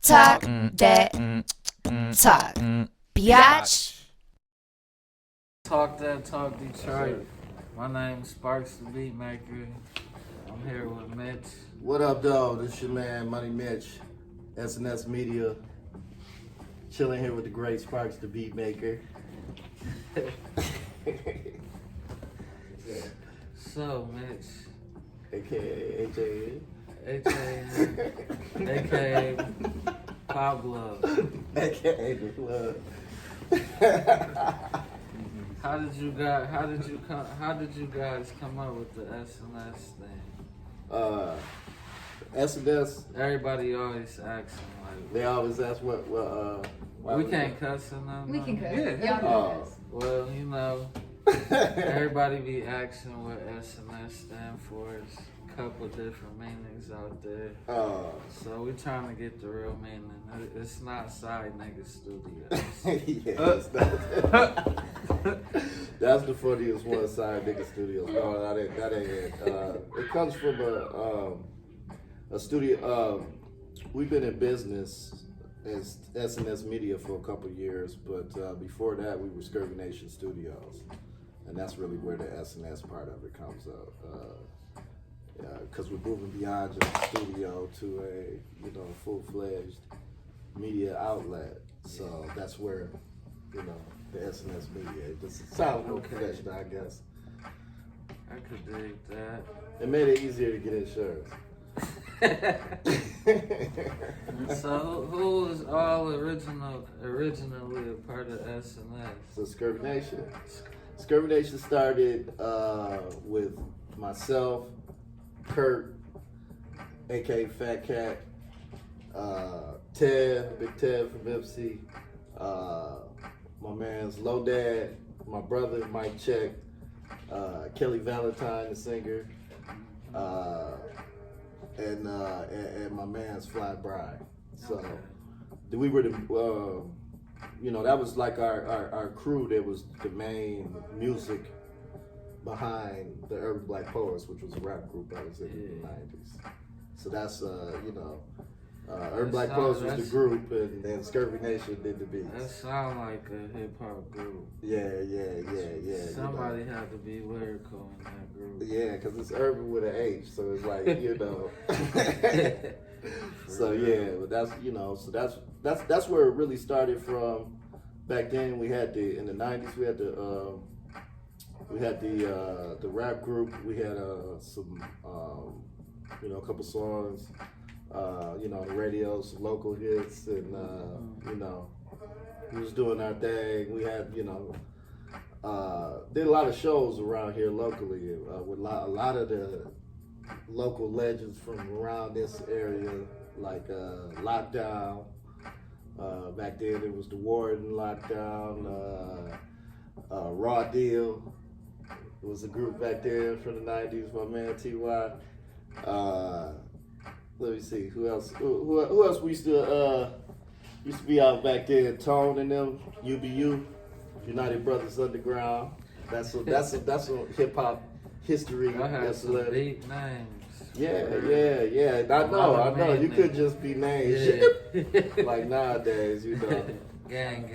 Talk that talk, biatch. Talk that talk, Detroit. My name's Sparks The Beatmaker. I'm here with Mitch. What up, dog? This your man, Money Mitch, SNS Media. Chilling here with the great Sparks The Beatmaker. So, Mitch, AKA AJ. aka Pablo. AKA the plug. How did you guys come up with the SNS thing? SNS, Everybody always asking they always ask what why we can't cuss in them. We can cuss. Yeah. Y'all can cuss. Well, you know, everybody be asking what SNS stand for. It's a couple different meanings out there. So we trying to get the real meaning. It's not Side Nigga Studios. Yeah, that's the funniest one, Side Nigga Studios. No, that ain't it. It comes from a studio. We've been in business as SNS Media for a couple years, but before that we were Scurvy Nation Studios, and that's really where the SNS part of it comes up. Because we're moving beyond just a studio to a full-fledged media outlet. So that's where the SNS Media. It just sounds more professional, I guess. I could dig that. It made it easier to get insurance. So who was all originally a part of SNS? So Scurvy Nation. Scurvy Nation started with myself, Kurt, aka Fat Cat, Ted, Big Ted from Ipsy, my man's Low Dad, my brother Mike Check, Kelly Valentine, the singer, and my man's Fly Bride. So we were that was like our crew that was the main music behind the Urban Black Poets, which was a rap group that was in the 90s. So that's Urban Black Poets was the group, and then Scurvy Nation did the beats. That sound like a hip hop group. Yeah. Somebody had to be lyrical in that group. Yeah, because it's urban with an H, so it's like So yeah, but that's where it really started from. Back then, we had in the 90s we had the rap group. We had some a couple songs. On the radio, some local hits, and we was doing our thing. We had, did a lot of shows around here locally with a lot of the local legends from around this area, like Lockdown. Back then it was the Warden, Lockdown, Raw Deal. It was a group back there from the 90s, my man T.Y. Let me see who else. Who else we used to be out back there? Tone and them, UBU, United Brothers Underground. That's a hip hop history. I had some deep names. Yeah. I know. You could just be named like nowadays, Gang.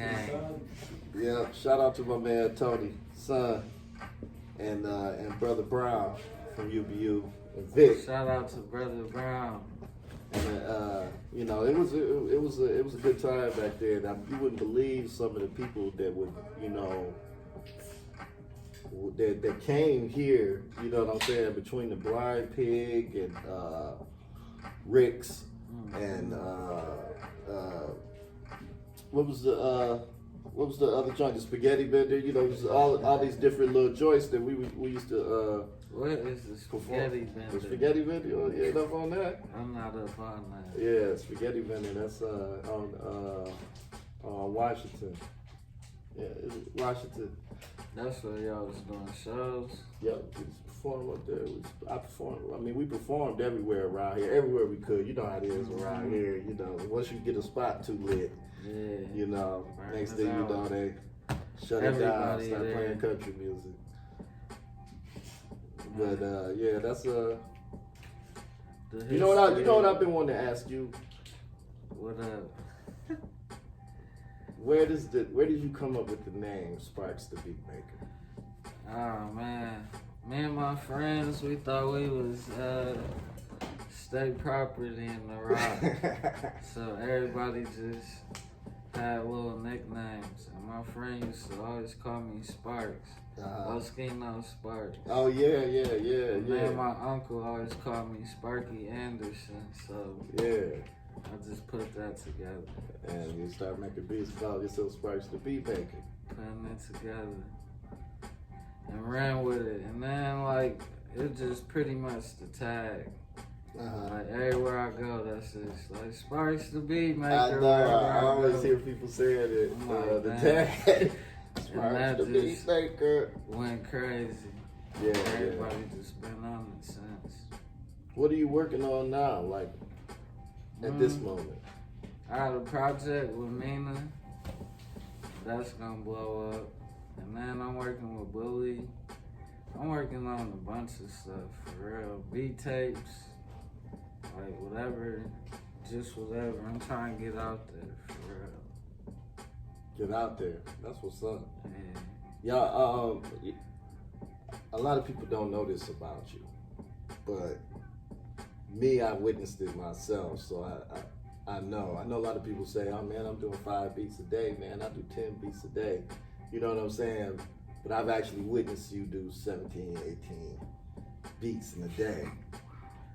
Yeah. Shout out to my man Tony, son, and brother Brown from UBU. And Vic. Shout out to Brother Brown. And it was a good time back then. You wouldn't believe some of the people that would that came here. You know what I'm saying? Between the Blind Pig and Rick's and what was the other joint? The Spaghetti Vendor. It was all these different little joints that we used to. What is the Spaghetti Vendor? The Spaghetti Vendor? You ain't up on that? I'm not up on that. Yeah, Spaghetti Vendor. That's on Washington. Yeah, Washington. That's where y'all was doing shows? Yep, we just performed up there. We performed everywhere around here, everywhere we could. You know how it is around here. Once you get a spot too lit, next thing you know, they shut it down, start playing country music. But yeah, that's The you know what history- I've been wanting to ask you. What up? Where did you come up with the name Sparks the Beatmaker? Oh man, me and my friends, we thought we was state property in the rock, so everybody just had little nicknames. And my friend used to always call me Sparks. Oskino Sparks. Oh yeah. And then my uncle always called me Sparky Anderson, so Yeah. I just put that together. And you start making beats about yourself, Sparks the Beatmaker. Putting it together. And ran with it. And then like it just pretty much the tag. Like everywhere I go, that's just like Sparks the Beatmaker. I know. I always hear people saying it. Like, The man. tag. Sparks the just Beatmaker. went crazy. Yeah. Everybody just been on it since. What are you working on now? Like at this moment? I had a project with Mina. That's gonna blow up. And then I'm working with Bully. I'm working on a bunch of stuff, for real. Beat tapes, like whatever, just whatever. I'm trying to get out there, for real. Get out there. That's what's up. Yeah. Y'all, a lot of people don't know this about you, but me, I witnessed it myself, so I know. I know a lot of people say, oh man, I'm doing 5 beats a day, man. I do 10 beats a day. You know what I'm saying? But I've actually witnessed you do 17, 18 beats in a day.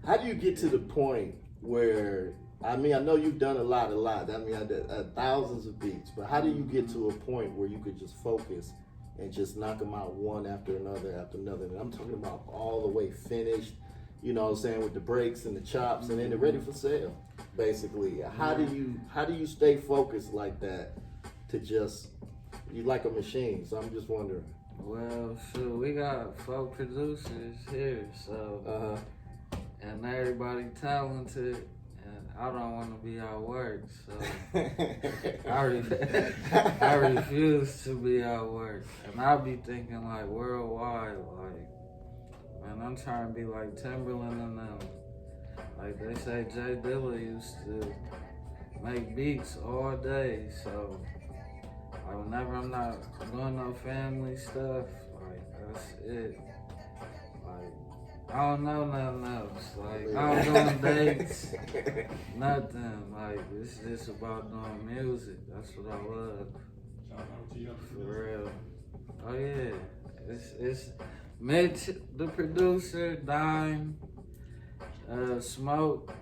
How do you get to the point where, I mean, I know you've done a lot. I mean, I did thousands of beats, but how do you get to a point where you could just focus and just knock them out one after another after another? And I'm talking about all the way finished, you know what I'm saying, with the breaks and the chops, and then they're ready for sale, basically. How do you stay focused like that to just, you like a machine, so I'm just wondering. Well, shoot, we got 4 producers here, so, and everybody talented, and I don't want to be out work, so I refuse to be out work. And I be thinking like worldwide, like, man, I'm trying to be like Timberland and them. Like they say, Jay Dilla used to make beats all day, so like whenever I'm not doing no family stuff, like that's it. Like I don't know nothing else. Like I don't do dates, nothing. Like it's just about doing music. That's what I love. For real. Oh yeah. It's Mitch, the producer, Dime, Smoke.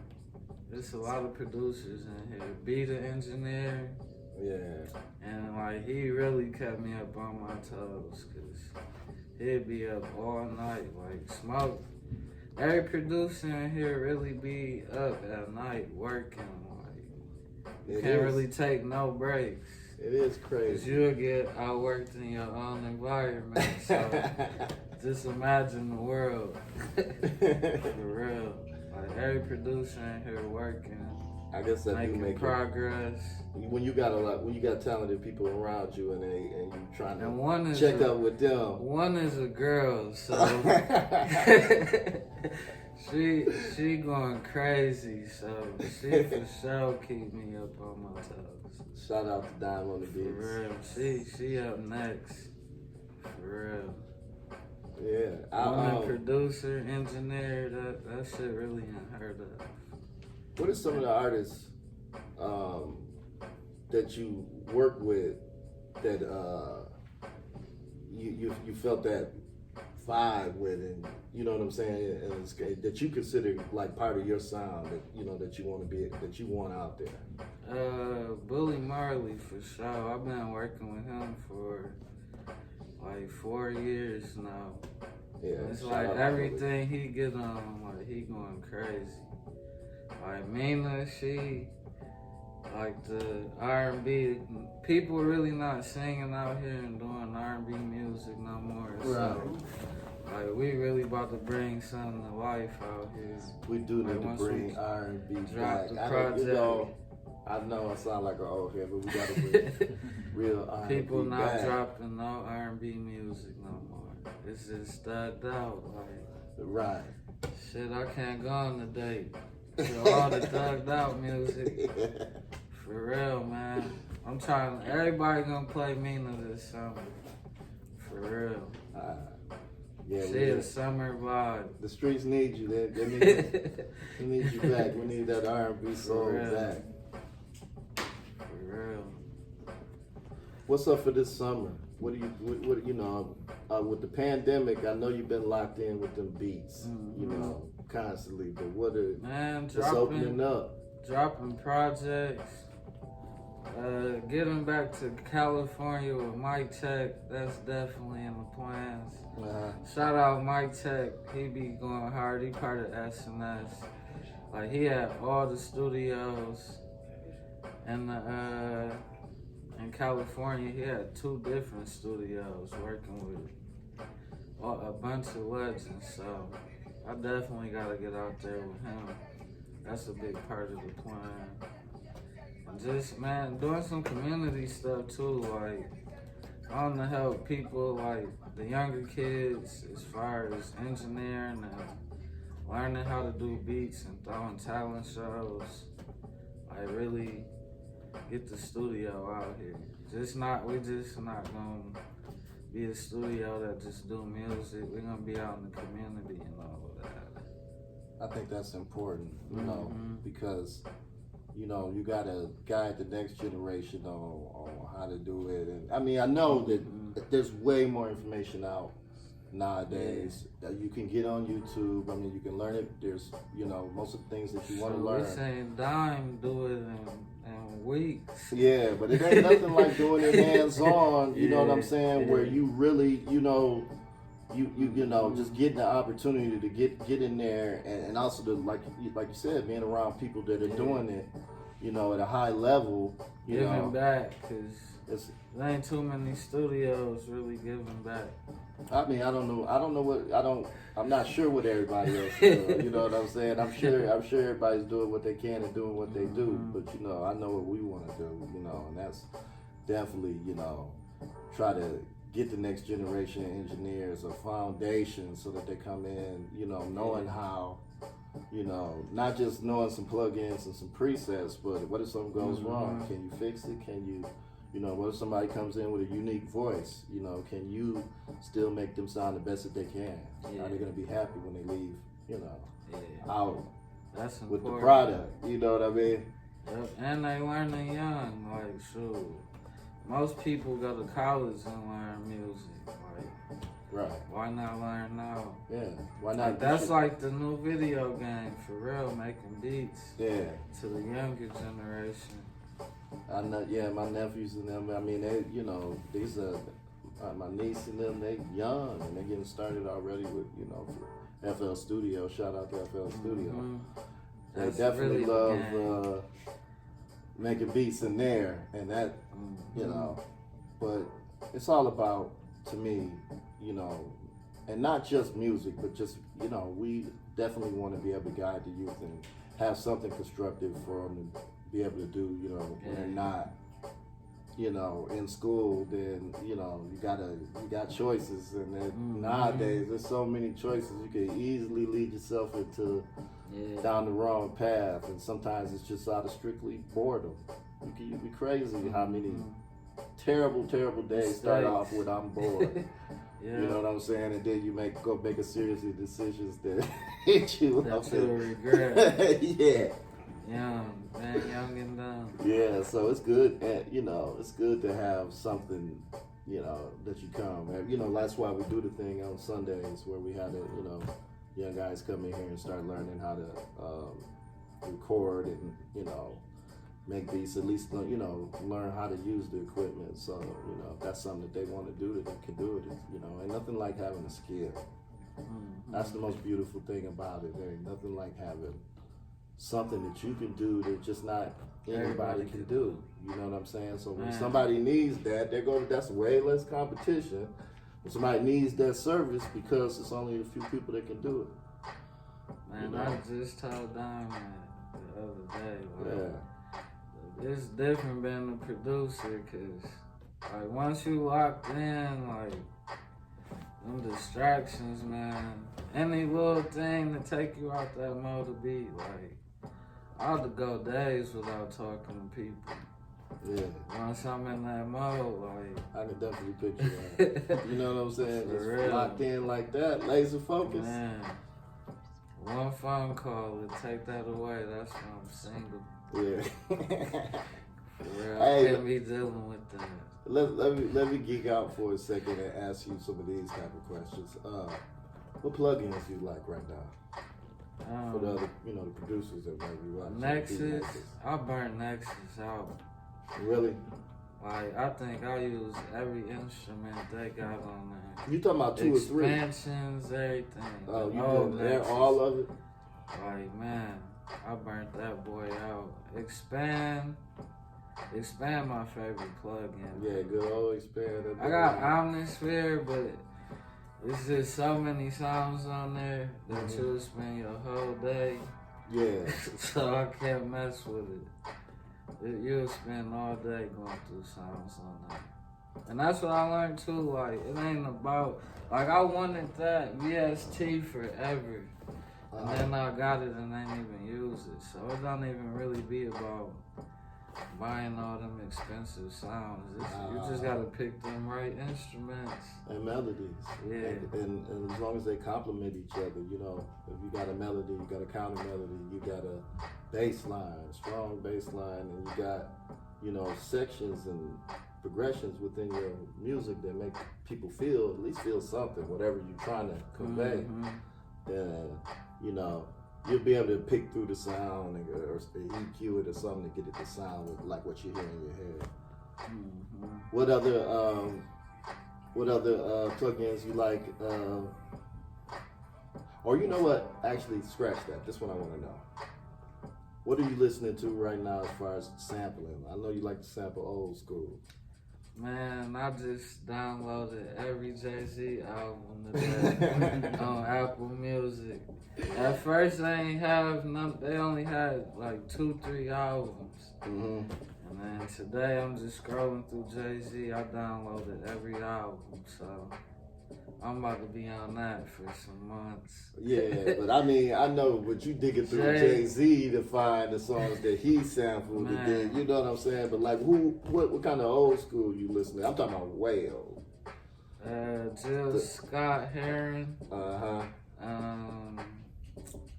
There's a lot of producers in here. Be the engineer. Yeah. And like he really kept me up on my toes, cause he'd be up all night. Like Smoke, every producer in here really be up at night working. Like you can't really take no breaks. It is Cause crazy. you'll get outworked in your own environment. So just imagine the world. For real. Like every producer in here working. I guess that do making make progress. When you got talented people around you and you trying And one to is check up with them. One is a girl, so she going crazy, so she for sure keep me up on my toes. Shout out to Dime on the For beats. real, she up next. For real. Yeah. Woman producer, engineer, that shit really unheard of. What are some of the artists that you work with that you felt that vibe with, and you know what I'm saying, and that you consider like part of your sound that you know that you want to be, that you want out there? Bully Marley for sure. I've been working with him for like 4 years now. Yeah, it's like everything he get on, like he going crazy. Like Mina, she like the R&B. People really not singing out here and doing R&B music no more. Right. So like we really about to bring something to life out here. We do need like, to bring R&B back. The project. I know I sound like an old head, but we gotta bring real R&B People not back. dropping no R&B music no more. It's just stuck out. Like Right. Shit, I can't go on the date. So all the thugged out music. For real, man. I'm trying. Everybody gonna play Mina this summer. For real. Yeah, Shit, summer vibe. The streets need you. They need you back. We need that R&B soul back. For real. What's up for this summer? What you know, with the pandemic, I know you've been locked in with them beats, you know, constantly. But what are opening up? Dropping projects. Getting back to California with Mike Tech, that's definitely in the plans. Shout out Mike Tech, he be going hard, he part of SNS. Like he had all the studios in California. He had 2 different studios working with a bunch of legends, so I definitely gotta get out there with him. That's a big part of the plan. Just, man, doing some community stuff too, like, I want to help people, like, the younger kids, as far as engineering and learning how to do beats and throwing talent shows. Like, really get the studio out here. We just not gonna be a studio that just do music. We're gonna be out in the community and all of that. I think that's important, you know, because you know, you gotta guide the next generation on how to do it. And I mean, I know that there's way more information out nowadays that you can get on YouTube. I mean, you can learn it. There's, you know, most of the things that you want to learn. We're saying Dime do it in weeks. Yeah, but it ain't nothing like doing it hands-on, you know what I'm saying, where you really, you know, you know, just getting the opportunity to get in there, and also to like you said, being around people that are doing it, you know, at a high level, giving back, because there ain't too many studios really giving back. I mean, I'm not sure what everybody else is doing, you know what I'm saying? I'm sure everybody's doing what they can and doing what they do, but you know, I know what we want to do, you know, and that's definitely, you know, try to get the next generation of engineers a foundation so that they come in, you know, knowing how, you know, not just knowing some plugins and some presets, but what if something goes wrong? Can you fix it? Can you, you know, what if somebody comes in with a unique voice? You know, can you still make them sound the best that they can? Are they going to be happy when they leave, you know, out That's with the product? You know what I mean? Yep. And they learning young, like, shoot. Most people go to college and learn music. Like, right. Why not learn now? Yeah. Why not? Like, that's like the new video game, for real, making beats. Yeah. To the younger generation. I know. Yeah, my nephews and them. I mean, they, you know, these are my niece and them. They young and they're getting started already with, you know, FL Studio. Shout out to FL Studio. They definitely really love making beats in there, and that, you know, but it's all about, to me, you know, and not just music, but just, you know, we definitely want to be able to guide the youth and have something constructive for them to be able to do, you know, when they're not, you know, in school. Then, you know, you got choices, and then nowadays there's so many choices. You can easily lead yourself into down the wrong path, and sometimes it's just out of strictly boredom. You'd be crazy how many terrible days start off with "I'm bored." You know what I'm saying? And then you go make a series of decisions that hit you. That you'll regret. Young and dumb. Yeah, so it's good, and you know, it's good to have something, you know, that you come. And, you know, that's why we do the thing on Sundays where we had you know, young guys come in here and start learning how to record and, you know, make beats, at least, you know, learn how to use the equipment. So, you know, if that's something that they want to do, that they can do it. You know, ain't nothing like having a skill. That's the most beautiful thing about it. There ain't nothing like having something that you can do that just not everybody can do. You know what I'm saying? So when somebody needs that, that's way less competition. When somebody needs that service, because it's only a few people that can do it. Man, you know? I just told Diamond the other day, like, it's different being a producer, cause like once you locked in, like them distractions, man, any little thing to take you out that mode to be like, I'll go days without talking to people. Yeah. Once I'm in that mode, like, I can definitely picture that. You know what I'm saying? For Just real. locked in like that, laser focus. Man, one phone call would take that away. That's when I'm single. Yeah. For real, Hey, I can't be dealing with that. let me geek out for a second and ask you some of these type of questions. What plugins you like right now? For the other, the producers that maybe watch. Nexus, I burn Nexus out. Really? Like, I think I use every instrument they got on there. You talking about 2 or 3? Expansions, everything. Oh, you doing there, all of it? Like, man, I burnt that boy out. Expand my favorite plugin. Yeah, good old Expand. I got Omnisphere, but it's just so many sounds on there that you'll spend your whole day. Yeah. So I can't mess with it. You'll spend all day going through sounds on that. And that's what I learned too, like, it ain't about, like, I wanted that VST forever. And then I got it and ain't even use it. So it don't even really be about buying all them expensive sounds. You just gotta pick them right instruments. And melodies. Yeah. And as long as they complement each other, if you got a melody, you got a counter melody, you got a bass line, strong bass line, and you got, sections and progressions within your music that make people at least feel something, whatever you're trying to convey. Then, you'll be able to pick through the sound or EQ it or something to get it to sound like what you hear in your head. What other plugins you like? Or you know what? Actually, scratch that. This one I want to know. What are you listening to right now as far as sampling? I know you like to sample old school. Man, I just downloaded every Jay-Z album today on Apple Music. At first, they only had like 2-3 albums. And then today, I'm just scrolling through Jay-Z. I downloaded every album, so I'm about to be on that for some months. Yeah, but I know, but you digging through Jay-Z to find the songs that he sampled. And then, you know what I'm saying? But like, what kind of old school you listen to? I'm talking about way old. Jill Scott Heron.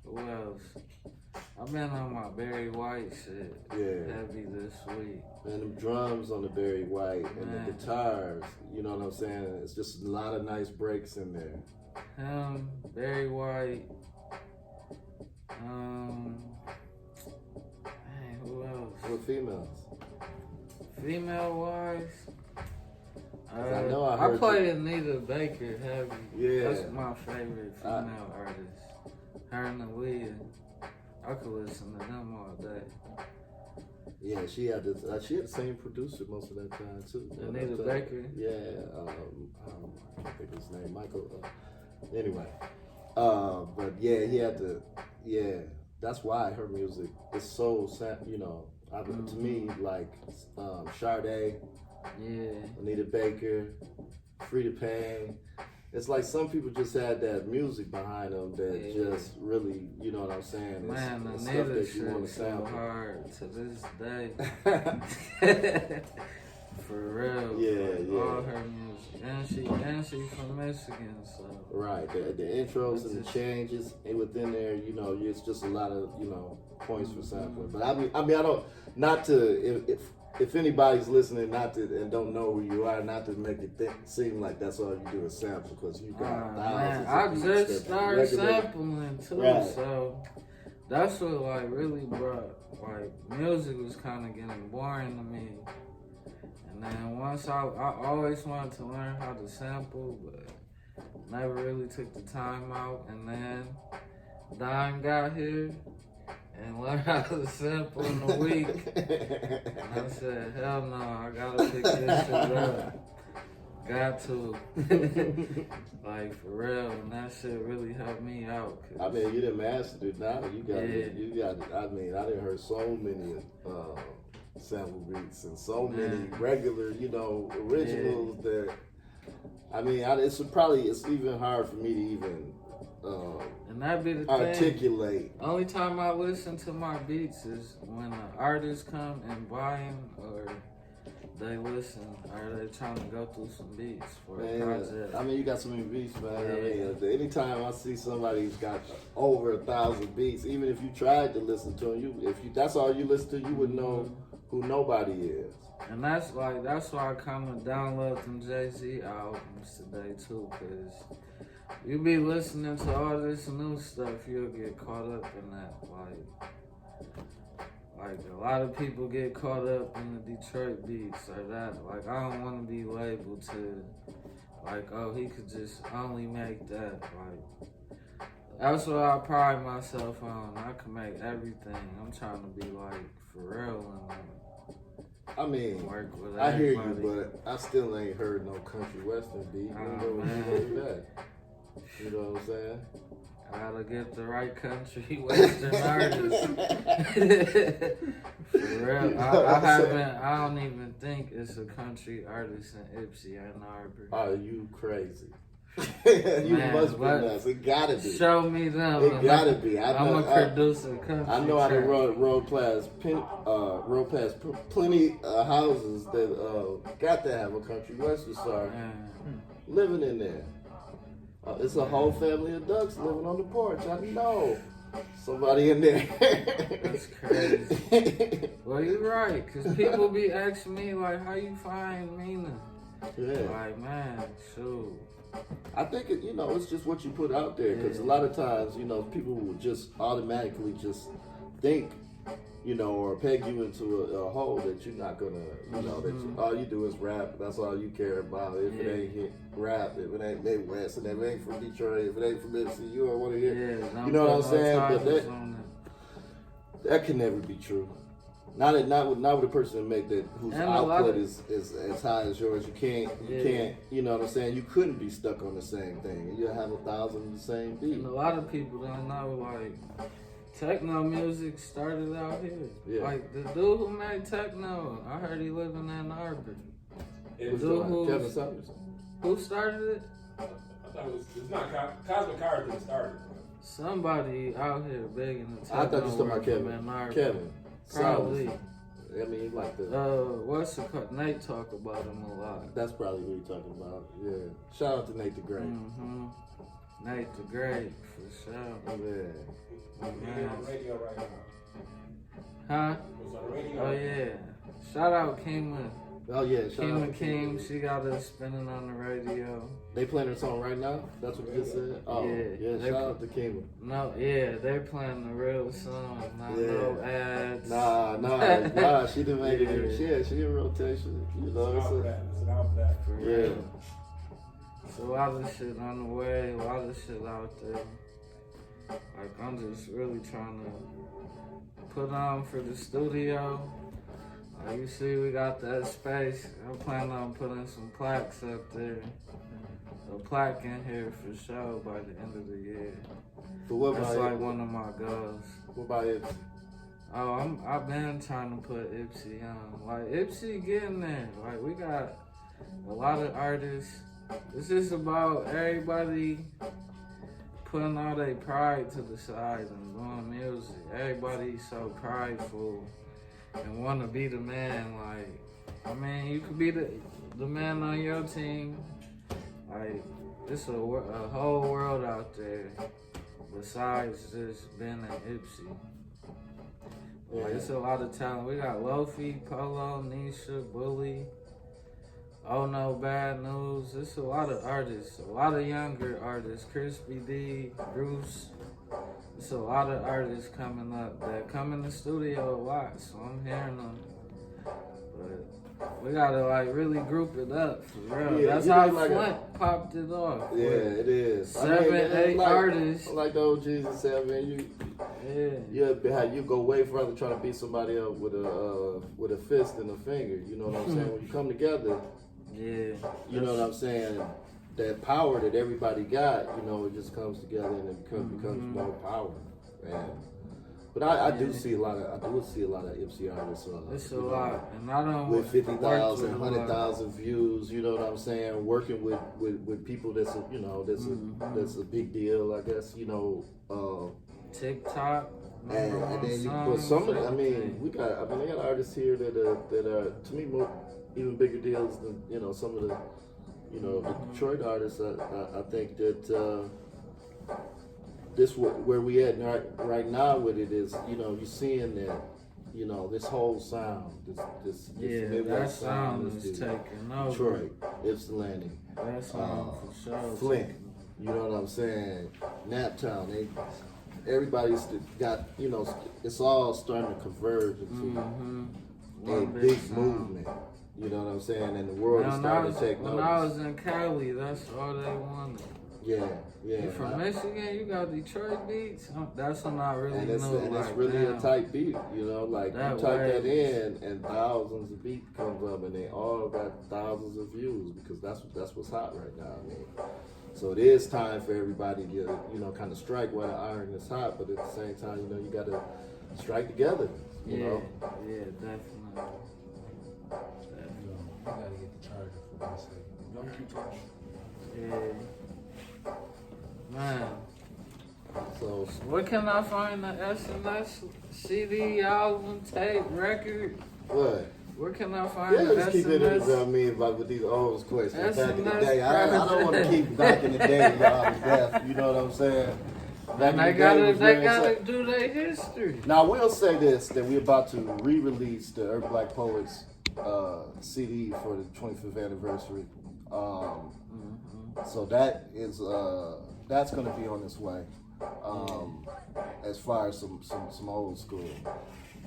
Who else? I've been on my Barry White shit. Yeah. Heavy this week. And the drums on the Barry White and the guitars, you know what I'm saying? It's just a lot of nice breaks in there. Him, Barry White. Who else? What females? Female wise? I heard play Anita Baker heavy. Yeah. That's my favorite female artist. Her and Aaliyah. I could listen to them all day. Yeah, she had the same producer most of that time too. Anita Baker. Yeah, I can't think of his name, Michael. Anyway, but yeah, he had to. Yeah, that's why her music is so, to me, like Sade, Anita Baker, Frida Payne. It's like some people just had that music behind them that just really, you know what I'm saying? Man, it's Anita stuff that you want to so sample. hard to this day. For real. Yeah. All her music. And she from Michigan, so. Right. The intros and the changes within there, it's just a lot of, points for sampling. But I mean, I don't, not to, if anybody's listening, and don't know who you are, not to make it seem like that's all you do is sample, because you got thousands. I of beats just that started sampling too, Right. so that's what like really brought, like, music was kind of getting boring to me. And then once I always wanted to learn how to sample, but never really took the time out. And then Dime got here and learned how to sample in a week. And I said, hell no, I gotta pick this shit up. Got to. Like, for real. And that shit really helped me out. I mean, you done mastered it now. You got it. I mean, I done heard so many sample beats and so many regular, originals that I mean, it's even hard for me to even and that be the articulate. Thing. Only time I listen to my beats is when the artists come and buy them, or they listen, or they trying to go through some beats for a project. I mean, you got so many beats, man. Yeah. I mean, anytime I see somebody who's got over 1,000 beats, even if you tried to listen to them, if that's all you listen to, you would know who nobody is. And that's why I kind of download them Jay-Z albums today too, cause you be listening to all this new stuff, you'll get caught up in that. Like a lot of people get caught up in the Detroit beats or that. Like I don't want to be labeled to, like, oh, he could just only make that. Like that's what I pride myself on. I can make everything. I'm trying to be like for real and. I mean, I hear you, but I still ain't heard no country western beat. You know what I'm saying? I gotta get the right country western artist. For real, You know I don't even think it's a country artist in Ypsilanti-based. Are you crazy? You must be nuts. It gotta be. Show me them. It gotta be. I'm a producer. Country. I know how to road past plenty houses that got to have a country western star living in there. It's a whole family of ducks living on the porch. I know somebody in there. That's crazy. Well, you're right, because people be asking me like, how you find Mina? Yeah. Like, man, shoot. I think it's just what you put out there, because a lot of times, people will just automatically just think, or peg you into a hole that you're not gonna, that all you do is rap. That's all you care about. If it ain't hit rap, if it ain't Midwest, and if it ain't from Detroit, if it ain't from Mississippi, you don't want to hear. Yeah, you know what I'm saying? But that can never be true. Not with a person that make that whose output is as high as yours. You can't. You know what I'm saying? You couldn't be stuck on the same thing. You have 1,000 of the same beat. And a lot of people don't know, like, techno music started out here. Yeah. Like the dude who made techno, I heard he lived in Ann Arbor. Kevin Summers. Who started it? I thought it's not Cosmic Cars that started. Somebody out here big in the techno. I thought you were talking about Kevin. Probably. I mean, like the. What's it called? Nate talk about him a lot. That's probably who you're talking about. Yeah. Shout out to Nate the Great. Mm-hmm. Nate the Great, for sure. Yeah. He's on the radio right now. Huh? He was on the radio. Oh yeah. Shout out Kima. Oh yeah, Kima King, she got us spinning on the radio. They playing her song right now? That's what you just said? Oh, yeah, shout out to Kima. No, yeah, they playing the real song, not no ads. Nah, she didn't make it. She in rotation. It's an outlet. For real. It's a lot of shit on the way, a lot of shit out there. Like, I'm just really trying to put on for the studio. Like you see, we got that space. I'm planning on putting some plaques up there. A plaque in here for sure by the end of the year. That's like one of my goals. What about Ypsi? Oh, I've been trying to put Ypsi on. Like Ypsi getting there. Like we got a lot of artists. It's just about everybody putting all their pride to the side and doing music. Everybody's so prideful and want to be the man. Like, I mean, you could be the man on your team. Like, it's a whole world out there besides just being an Ypsi. Like, it's a lot of talent. We got Lofi, Polo, Nisha, Bully, Oh No Bad News. It's a lot of artists, a lot of younger artists. Crispy D, Bruce. It's a lot of artists coming up that come in the studio a lot, so I'm hearing them. But we gotta like really group it up for real. Yeah, that's how Flint popped it off. Yeah, it is. 7-8 artists. Like the old Jesus said, man, you go way further trying to beat somebody up with a fist and a finger. You know what I'm saying? When you come together, you know what I'm saying. That power that everybody got, it just comes together and it becomes more power. And But I do see a lot of Ypsi artists. It's a lot, and I don't with 50,000, work with 100,000 views. You know what I'm saying? Working with people that's a big deal. I guess TikTok. And then you put some of them. They got artists here that are to me even bigger deals than some of the the Detroit artists. I think that. This where we at right now with it is, you're seeing that, this whole sound, this Midwest that sound is taking over. Detroit, Ypsilanti, that sound for sure. Flint, you know what I'm saying? Naptown, everybody's got, it's all starting to converge into a big movement. You know what I'm saying? And the world is starting to take notice. When I was in Cali, that's all they wanted. Yeah. You from Michigan, you got Detroit beats. That's when I really know. And it's really a tight beat, like you type that in, and thousands of beats comes up, and they all got thousands of views because that's what's hot right now. So it is time for everybody to kind of strike while the iron is hot, but at the same time, you got to strike together. You know. Yeah, definitely. You gotta get the charger for my sake. Don't keep talking. Yeah. Man. So where can I find the SNS CD, album, tape, record? What? Where can I find the let's SNS? keep it about with these old questions. Back in the SNS day, I don't want to keep back in the day y'all to death. You know what I'm saying? They gotta do their history. Now I will say this: that we're about to re-release the Urban Black Poets CD for the 25th anniversary. So that is that's going to be on its way. As far as some old school.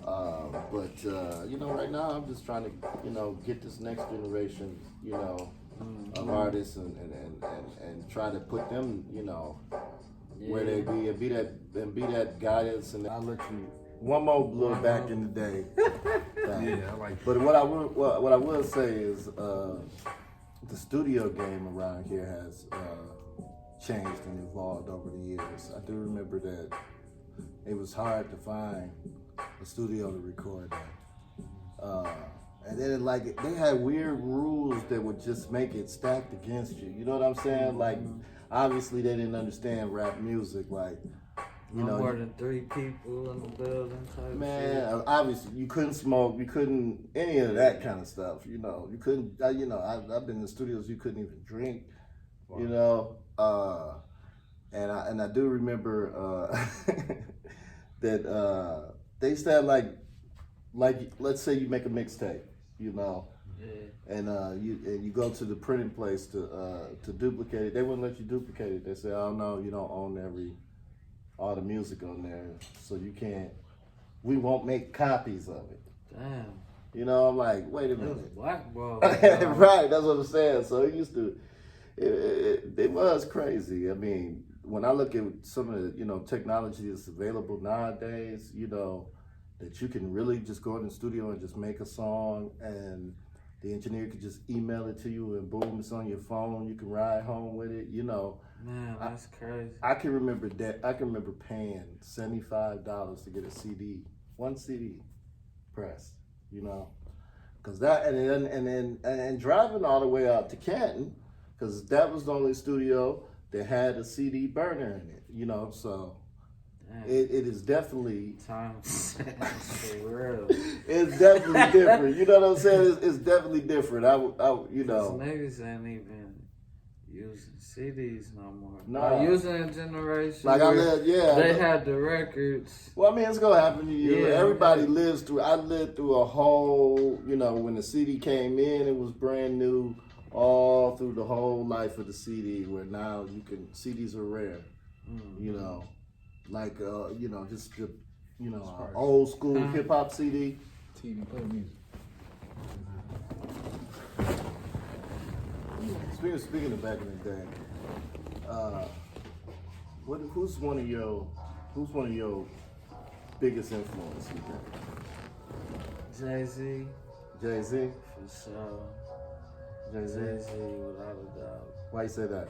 But right now I'm just trying to get this next generation of artists and try to put them where they be and be that guidance. And I'll let you one more look back in the day. I like. But what I will say is the studio game around here has changed and evolved over the years. I do remember that it was hard to find a studio to record at. And then they had weird rules that would just make it stacked against you. You know what I'm saying? Like, obviously they didn't understand rap music. Like, no more than 3 people in the building type shit. Obviously you couldn't smoke, you couldn't any of that kind of stuff. You couldn't. I've been in studios you couldn't even drink. Wow. And I do remember that they used to have like let's say you make a mixtape, and you go to the printing place to duplicate it. They wouldn't let you duplicate it. They say, oh no, you don't own all the music on there, so you can't. We won't make copies of it. Damn. I'm like, wait a minute. Blackball. Right, that's what I'm saying. So it used to. It was crazy. I mean, when I look at some of the technology that's available nowadays, that you can really just go in the studio and just make a song, and the engineer could just email it to you, and boom, it's on your phone. You can ride home with it. Man, that's crazy. I can remember that. I can remember paying $75 to get a CD, one CD pressed. Because that and driving all the way out to Canton. Because that was the only studio that had a CD burner in it, so it is definitely for real. It's definitely different. You know what I'm saying? It's definitely different. Niggas ain't even using CDs no more. No, using a generation. Like they had the records. Well, I mean, it's gonna happen to you. Yeah, everybody lives through. I lived through a whole. When the CD came in, it was brand new. All through the whole life of the CD, where now CDs are rare, just the, old school hip hop CD. TV, play music. Speaking of back in the day, who's one of your biggest influences? Jay-Z. Jay-Z? For sure. Jay-Z, without a doubt. Why you say that?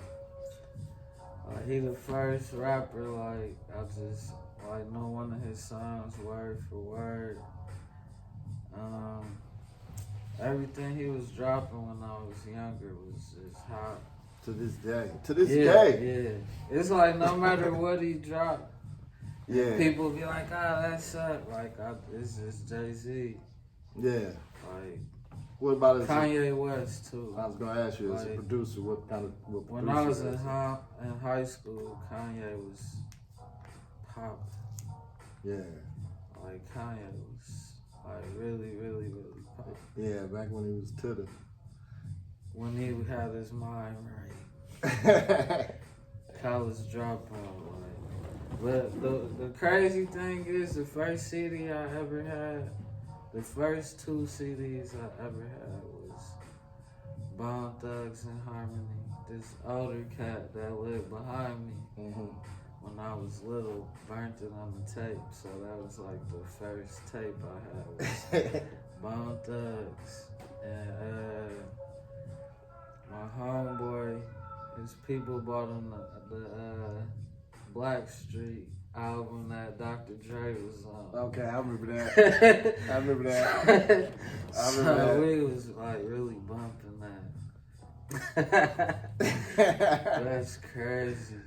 He the first rapper, I just like know one of his songs word for word. Everything he was dropping when I was younger was just hot. To this day. To this day. Yeah. It's like no matter what he dropped, Yeah. people be like, that sucked. Like, it's just Jay-Z. Yeah. Like, What about Kanye West, too. I was going to ask you, as a Like, producer, what when I was in high school, Kanye was popping. Yeah. Like, Kanye was, like, really, really, really popping. Yeah, back when he was to the... When he had his mind right. College dropout, like. But the crazy thing is, the first CD I ever had, the first 2 CDs I ever had was Bone Thugs and Harmony. This older cat that lived behind me when I was little burnt it on the tape. So that was like the first tape I had was Bone Thugs. And my homeboy, his people bought him the Black Street album that Dr. Dre was on. Okay, I remember that. I remember that. So we was like really bumping that. That's crazy.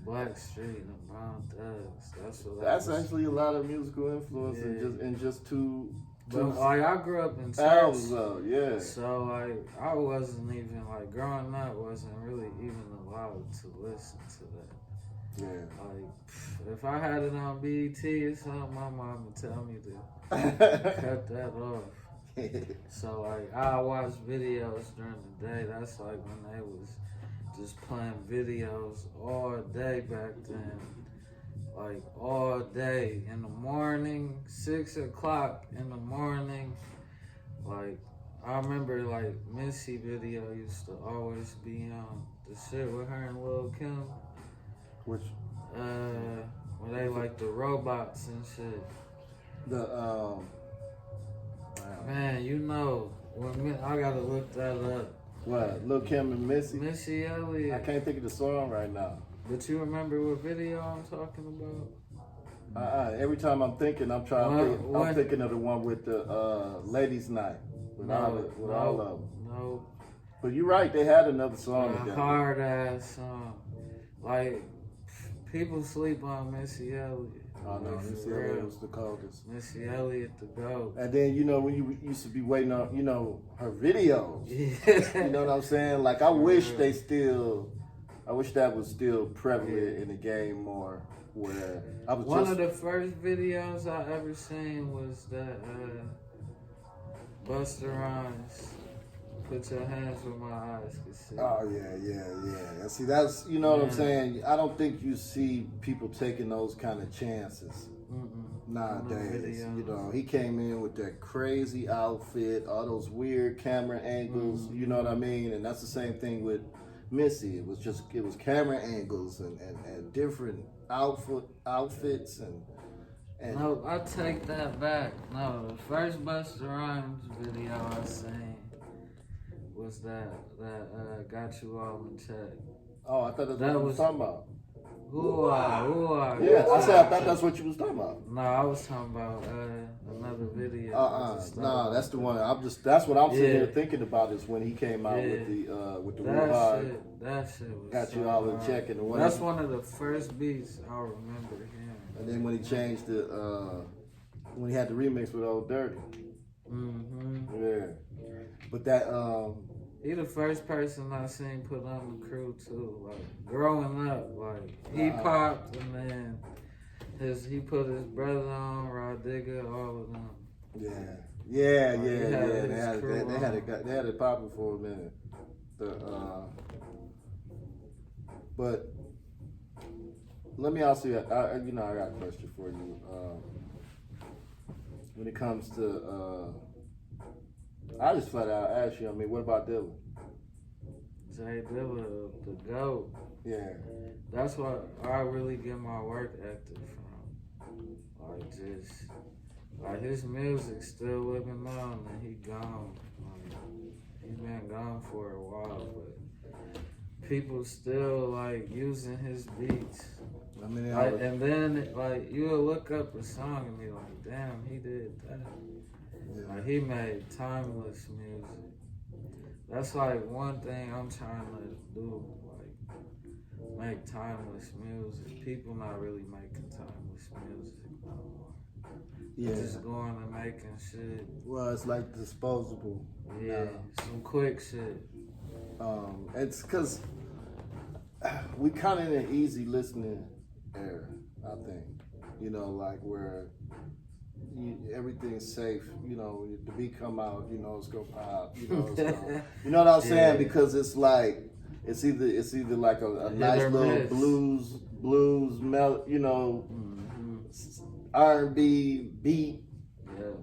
Black Street and Brown Thugs. That's actually a lot of musical influence in just two. But like I grew up in church. Albums though, yeah. So like I wasn't even like growing up wasn't really even allowed to listen to that. Yeah. Like if I had it on BET or something, my mom would tell me to cut that off. So like I watch videos during the day. That's like when they was just playing videos all day back then. Like all day in the morning, 6 o'clock in the morning. Like I remember like Missy video used to always be on the shit with her and Lil Kim. Which when they like the robots and shit. Man, you know, I gotta look that up. What? Lil Kim and Missy? Missy Elliott. I can't think of the song right now. But you remember what video I'm talking about? Every time I'm thinking, I'm thinking of the one with the Ladies' Night. With all of them. No. But you're right, they had another song A together. hard ass song. Like, people sleep on Missy Elliott. Oh no, Missy Elliott was the coldest. Missy Elliott the GOAT. And then, you know, when you used to be waiting on, you know, her videos. Yeah. You know what I'm saying? Like, I wish that was still prevalent in the game more. Where I was One of the first videos I ever seen was that Busta Rhymes, Put Your Hands Where My Eyes Can See. Oh yeah. And see, that's, you know what I'm saying. I don't think you see people taking those kind of chances nowadays. You know, he came in with that crazy outfit, all those weird camera angles. You know what I mean? And that's the same thing with Missy. It was camera angles and different outfits and No, I take that back. No, the first Busta Rhymes video I seen was that Got You All in Check. Oh, I thought that's what you was talking about. Yeah, I thought that's what you was talking about. No, I was talking about another video. No, that's the one. That's what I'm sitting here thinking about is when he came out with the real hard. That shit was Got You All in Check, and the one. That's one of the first beats I remember him. And then when he changed when he had the remix with Old Dirty. Yeah. But that he the first person I seen put on the crew too. Like growing up, like he popped and then he put his brother on, Rod Digger, all of them. Yeah. They had it popping for a minute. But let me also, I got a question for you. When it comes to, I just flat out ask you, what about Dilla? Jay Dilla, the GOAT. Yeah. That's what I really get my work ethic from. Like his music still living on and he gone. Like, he's been gone for a while, but people still like using his beats. I mean, Like, and then like you'll look up a song and be like, damn, he did that. yeah. Like he made timeless music. That's like one thing I'm trying to do, like make timeless music. People not really making timeless music no more. Yeah. Just going and making shit. Well, it's like disposable. Yeah, some quick shit. It's because we kind of in an easy listening era, I think. You know, like where everything's safe. You know, when the beat come out, you know it's gonna pop. You know, it's gonna, you know what I'm saying? Because it's like it's either like a nice little blues you know, R&B beat,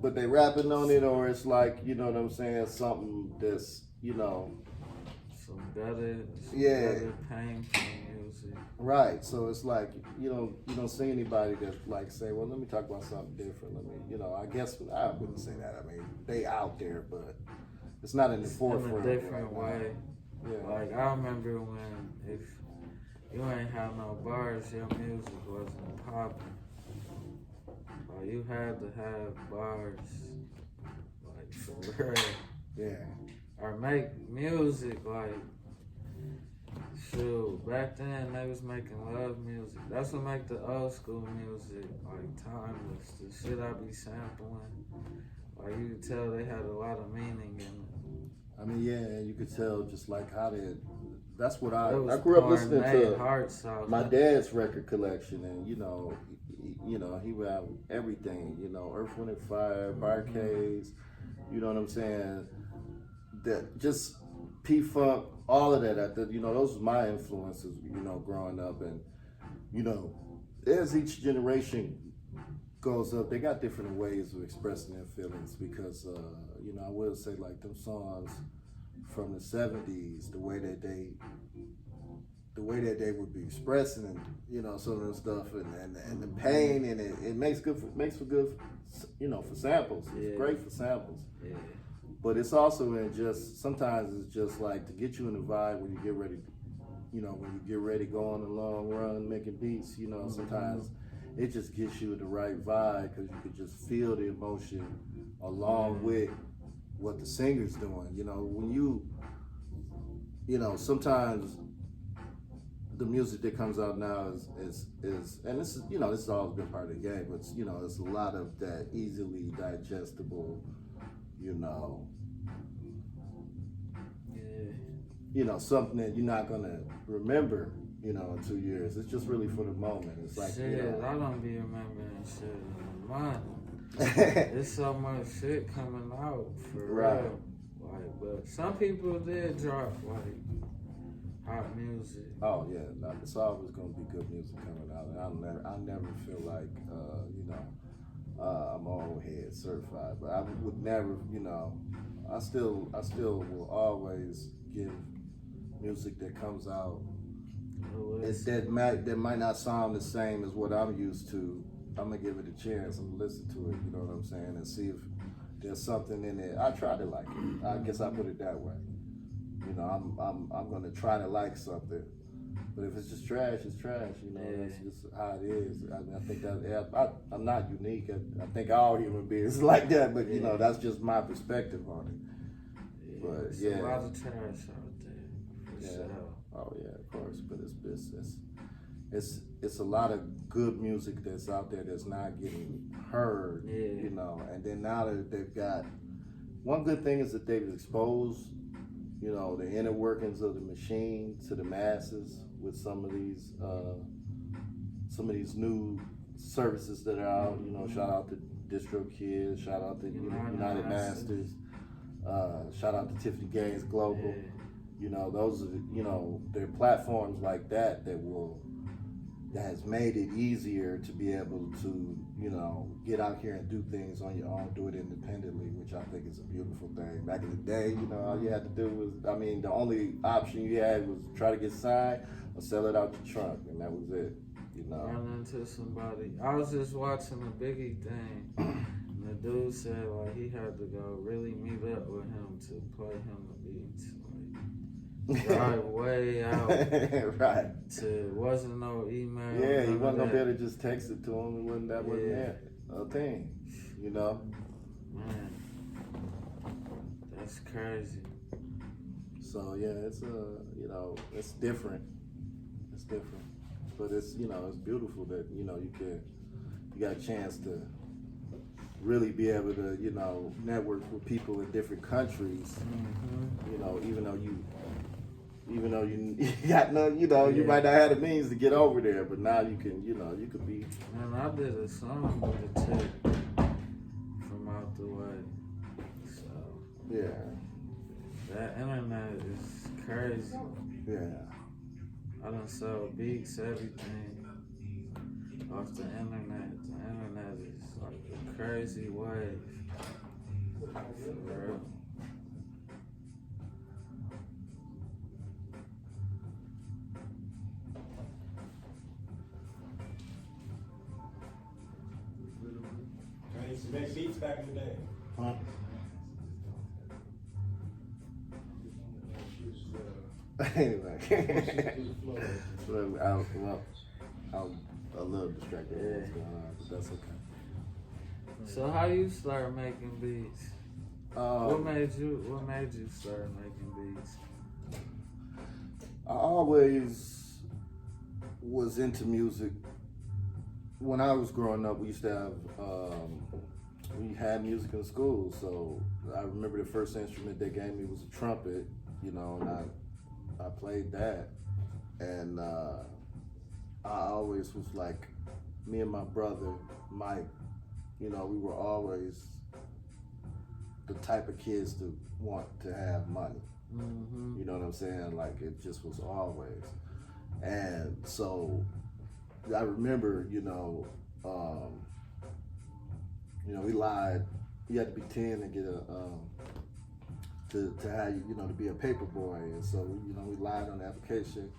but they rapping on it, or it's like, you know what I'm saying, something that's, you know, some better painful music. Right. So it's like, you don't see anybody that like say, well, let me talk about something different. Let me, you know, I guess I wouldn't say that. I mean, they out there, but it's not in the forefront. In a different way. Yeah. Like I remember when if you ain't have no bars, your music wasn't popping. Like you had to have bars, like for real. Yeah. Or make music like, shoot, back then they was making love music. That's what make the old school music like timeless. The shit I be sampling, like you could tell they had a lot of meaning in it. I mean, yeah, you could tell just like how that's what I grew up listening to hearts out. My dad's record collection, and you know, he would have everything, you know, Earth, Wind and Fire, Barcades, you know what I'm saying? That just P-Funk, all of that. You know, those was my influences, you know, growing up. And, you know, as each generation goes up, they got different ways of expressing their feelings because, you know, I will say like them songs from the 70s, the way that they would be expressing, and you know, some of the stuff and the pain, and it makes for good, you know, for samples. It's great for samples. Yeah. But it's also sometimes it's just like to get you in the vibe when you get ready, you know, when you get ready, go on a long run, making beats, you know, sometimes it just gets you in the right vibe because you could just feel the emotion along with what the singer's doing. You know, when you know, sometimes the music that comes out now is and this is, you know, this has always been part of the game, but you know, there's a lot of that easily digestible, you know, you know, something that you're not gonna remember, you know, in 2 years. It's just really for the moment. It's like, shit, you know, I don't be remembering shit in a month. There's so much shit coming out for real. Like, but some people did drop like hot music. Oh yeah, no, it's always gonna be good music coming out, and I never feel like, you know, I'm old head certified, but I would never, you know, I still will always give music that comes out that might not sound the same as what I'm used to. I'm gonna give it a chance and listen to it, you know what I'm saying, and see if there's something in it. I try to like it. I guess I put it that way. You know, I'm gonna try to like something, but if it's just trash, it's trash. You know, that's just how it is. I mean, I think that I'm not unique. I think all human beings like that, but you know, that's just my perspective on it. But There's a lot of trash out there. For sure. Oh yeah, of course. But it's a lot of good music that's out there that's not getting heard. Yeah. You know, and then now that they've got, one good thing is that they've exposed, you know, the inner workings of the machine to the masses with some of these new services that are out. You know, shout out to DistroKid, shout out to United Masters, shout out to Tiffany Gaines Global. Yeah. You know, those are, you know, there are platforms like that has made it easier to be able to, you know, get out here and do things on your own, do it independently, which I think is a beautiful thing. Back in the day, you know, all you had to do was, I mean, the only option you had was try to get signed or sell it out your trunk, and that was it, you know. Run into somebody. I was just watching a Biggie thing, and the dude said, like, he had to go really meet up with him to play him the beats. Like, Right, way out. Right. Wasn't no email. Yeah, he none wasn't of no that. better just text it to him. It wasn't that wasn't Yeah. that a thing, you know. Man, that's crazy. So yeah, it's you know, it's different. It's different, but it's you know, it's beautiful that you know you got a chance to really be able to you know network with people in different countries. Mm-hmm. You know, even though you got no, you know, you might not have the means to get over there, but now you can, you know, you could be. Man, I did a song with a chick from out the way. So Yeah, that internet is crazy. yeah. I done sold beats, everything off the internet. The internet is like a crazy wave. For real. I used to make beats back in the day. Huh? Anyway, look, I'm a little distracted. with what's going on, but that's okay. So how you start making beats? What made you start making beats? I always was into music. When I was growing up, we used to have, we had music in school. So I remember the first instrument they gave me was a trumpet, you know, and I played that. And I always was like, me and my brother, Mike, you know, we were always the type of kids to want to have money. Mm-hmm. You know what I'm saying? Like it just was always. And so I remember, you know, we lied. You had to be 10 to get to have you know to be a paper boy, and so you know we lied on the application.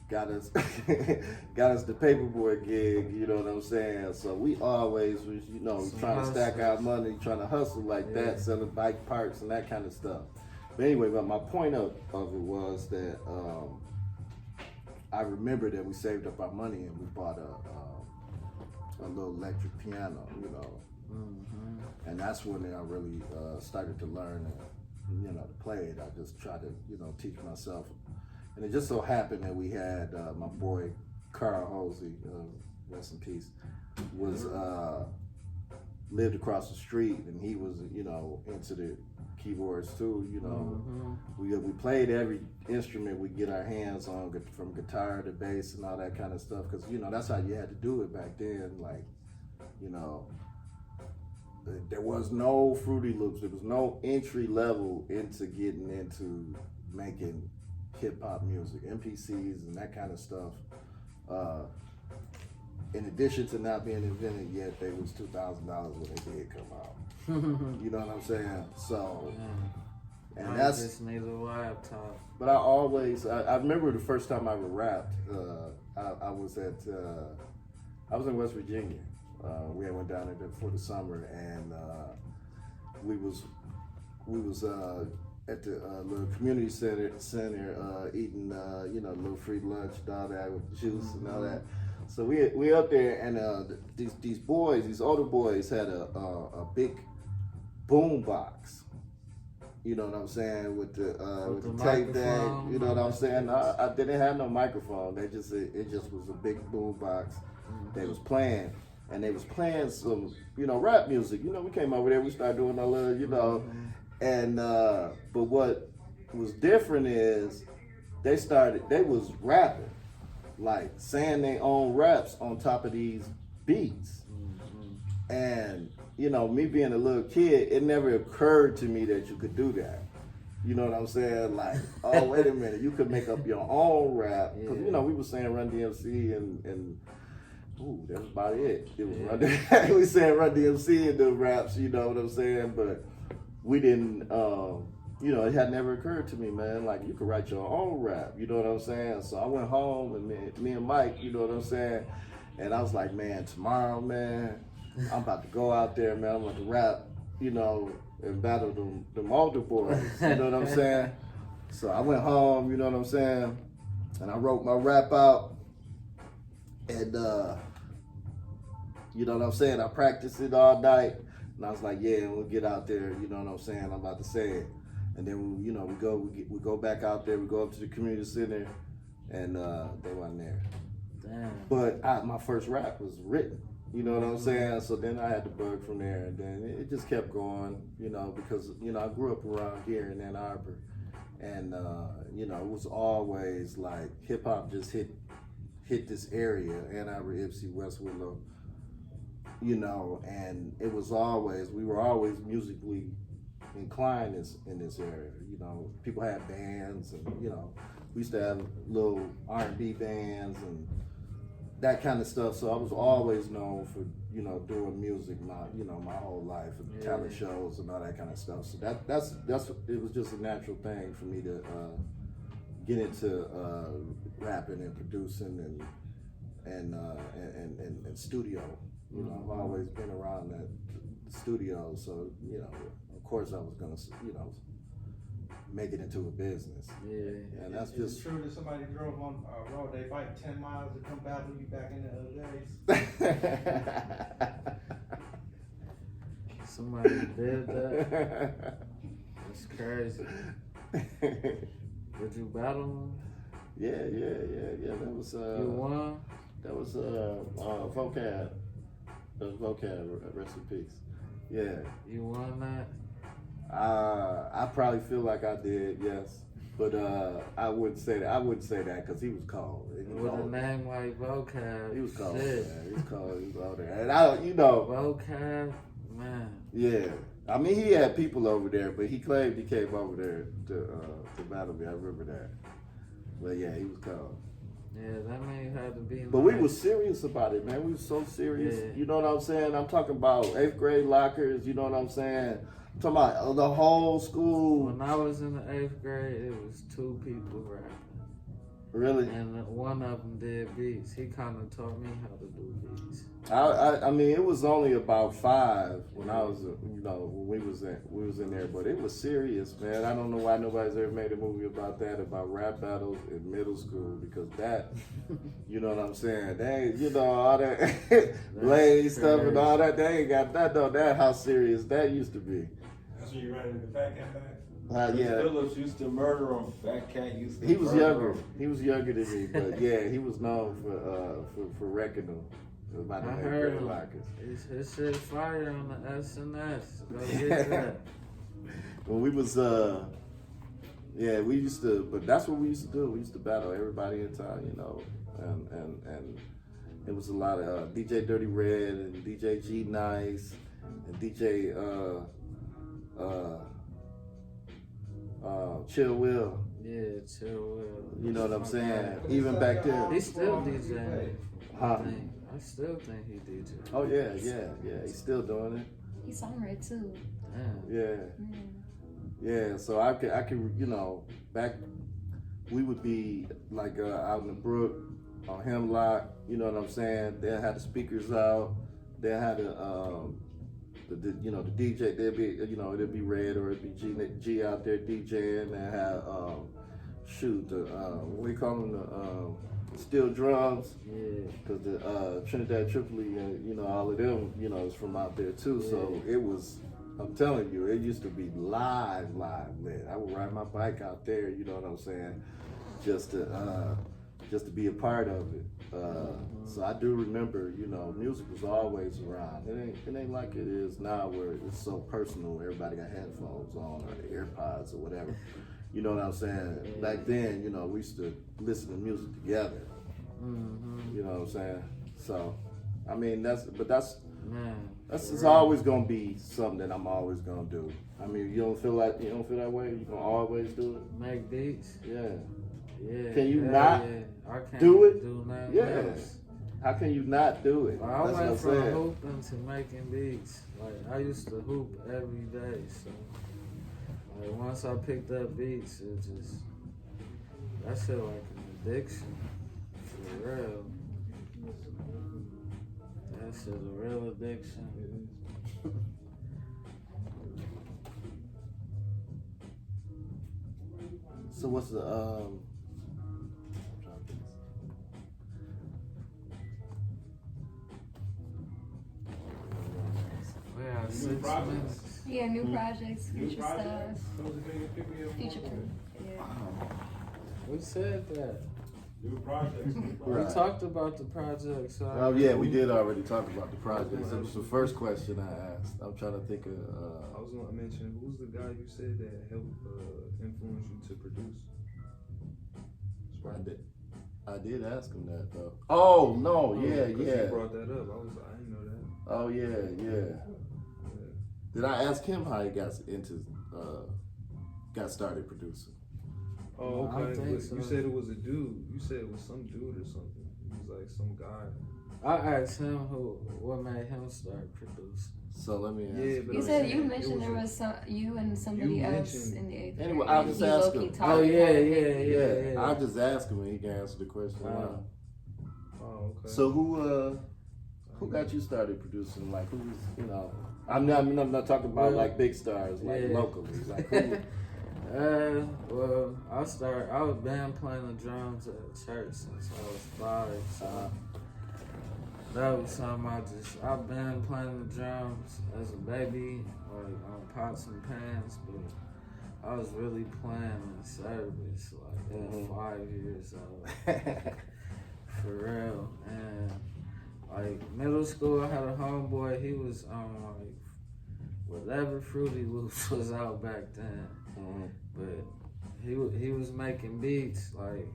Got us the paperboy gig, you know what I'm saying? So we always was, you know, trying to stack our money, trying to hustle like that, selling bike parts and that kind of stuff. But anyway, but my point of it was that I remember that we saved up our money and we bought a little electric piano, you know. Mm-hmm. And that's when I really started to learn, you know, to play it. I just tried to, you know, teach myself. And it just so happened that we had my boy Carl Hosey, rest in peace, was lived across the street, and he was, you know, into the keyboards too. You know, we played every instrument we get our hands on, from guitar to bass and all that kind of stuff, because you know that's how you had to do it back then. Like, you know, there was no Fruity Loops, there was no entry level into getting into making hip hop music, MPCs and that kind of stuff. In addition to not being invented yet, they was $2,000 when they did come out. You know what I'm saying? So, and I that's. just need a laptop. But I remember the first time I ever rapped. I was in West Virginia. We had went down there for the summer, and we was at the little community center eating you know, a little free lunch and all that with juice and all that. So we up there, and these older boys had a big boom box. You know what I'm saying, with the tape deck. You know what I'm saying. I didn't have no microphone. It just was a big boom box. They was playing. And they was playing some, you know, rap music. You know, we came over there, we started doing a little, you know, and but what was different is they was rapping, like saying their own raps on top of these beats. And, you know, me being a little kid, it never occurred to me that you could do that. You know what I'm saying? Like, oh, wait a minute, you could make up your own rap. Because, you know, we were saying Run DMC and ooh, that was about it. It was Run DMC. We saying Run DMC and the raps, you know what I'm saying? But we didn't, you know, it had never occurred to me, man. Like, you could write your own rap, you know what I'm saying? So I went home, and me and Mike, you know what I'm saying? And I was like, man, tomorrow, man, I'm about to go out there, man. I'm about to rap, you know, and battle them older boys, you know what I'm saying? So I went home, you know what I'm saying? And I wrote my rap out. And, you know what I'm saying? I practiced it all night. And I was like, yeah, we'll get out there, you know what I'm saying? I'm about to say it. And then, we go back out there, we go up to the community center, and they weren't there. Damn. But my first rap was written, you know what I'm saying? So then I had to bug from there, and then it just kept going, because, I grew up around here in Ann Arbor. And, it was always like hip hop just hit this area, Ann Arbor, Ypsi, West Willow, and it was always, we were always musically inclined in this area. People had bands, and, we used to have little R&B bands and that kind of stuff. So I was always known for, doing music my whole life, and talent shows and all that kind of stuff. So that's it was just a natural thing for me to get into rapping and producing and studio. I've always been around that studio, so of course I was gonna make it into a business. Yeah. And that's Is just it true that somebody drove on a road they fight 10 miles to come battle you back in the other days? Somebody did that. That's crazy. Did you battle him? Yeah. That was You won? That was Vocab. That was Vocab. Rest in peace. Yeah. You won that? I probably feel like I did, yes, but I wouldn't say that. I wouldn't say that because he was cold. With a name like Vocab, He was cold. shit. Man. He was cold. He was out there, and Vocab, man. Yeah, I mean he had people over there, but he claimed he came over there to battle me. I remember that. But yeah, he was cold. Yeah, that man had to be. But we was serious about it, man. We was so serious. Yeah. You know what I'm saying? I'm talking about 8th grade lockers. You know what I'm saying? I'm talking about the whole school. When I was in the 8th grade, it was 2 people rapping. Really? And one of them did beats. He kind of taught me how to do beats. I mean, it was only about 5 when I was, when we was in there, but it was serious, man. I don't know why nobody's ever made a movie about that, about rap battles in middle school, because that, you know what I'm saying? They, all that blade stuff and all that, they ain't got that, though. That how serious that used to be. That's when you ran into the fat cat bags? Yeah. Phillips used to murder him. Fat Cat used to. He was murder younger. him. He was younger than me, but yeah, he was known for wrecking them. About the I 8th heard grade him. lockers. His shit fire on the SNS. Go get that. When we was we used to, but that's what we used to do. We used to battle everybody in town, and it was a lot of DJ Dirty Red and DJ G Nice and DJ Chill Will. Yeah, Chill Will. You know what I'm saying? Even back then. He still DJ. Huh? I still think he DJ. Oh yeah. He's still doing it. He's songwriter too. Yeah. So I could, back we would be like out in the brook on Hemlock. You know what I'm saying? They had the speakers out. They had the DJ. They'd be it'd be Red or it'd be G out there DJing. They had what do you call them, the steel drums. Yeah. Because the Trinidad Tripoli and all of them is from out there too. Yeah. So it was. I'm telling you, it used to be live lit. I would ride my bike out there. You know what I'm saying? Just to be a part of it. So I do remember, music was always around. It ain't like it is now where it's so personal. Everybody got headphones on or the AirPods or whatever. You know what I'm saying? Back then, we used to listen to music together. Mm-hmm. You know what I'm saying? So, I mean, that's Man, it's always gonna be something that I'm always gonna do. I mean, you don't feel that way. You gonna always do it. make beats. Yeah. Yeah. Can you hell not yeah. I can't do it? Do nothing Yeah. else. How can you not do it? I That's what I'm went from saying. hooping to making beats. Like I used to hoop every day, so like once I picked up beats, it just that shit like an addiction. For real. That shit a real addiction. So what's the We have 6 minutes. Yeah, new projects, New future projects. stuff, Those are things that pick me up. future proof. Yeah. We said that. New projects. We Right. talked about the projects. Oh yeah, we did already talk about the projects. It was the first question I asked. I'm trying to think of. I was gonna mention who's the guy you said that helped influence you to produce? I did ask him that though. Oh no, yeah, 'Cause yeah. He brought that up. I didn't know that. Oh yeah. Did I ask him how he got into got started producing? Oh, I okay. think But so. you said it was a dude. You said it was some dude or something. It was like some guy. I asked him what made him start producing. So let me ask. Yeah, but You I'm said saying you it mentioned there was some you and somebody You else mentioned- in the 8th Anyway, grade. I'll and just he ask low-key him. taught Oh you yeah, how to yeah, make it. yeah. I'll just ask him and he can answer the question. Oh, okay. So who got you started producing? Like who was I'm not talking about like big stars like Yeah. locally. Like who? Well, I was band playing the drums at church since I was 5, so that was something I've been playing the drums as a baby, like on pots and pans, but I was really playing in service like at 5 years old, for real. And like middle school, I had a homeboy, he was on like whatever Fruity Loops was out back then. But he was making beats, like,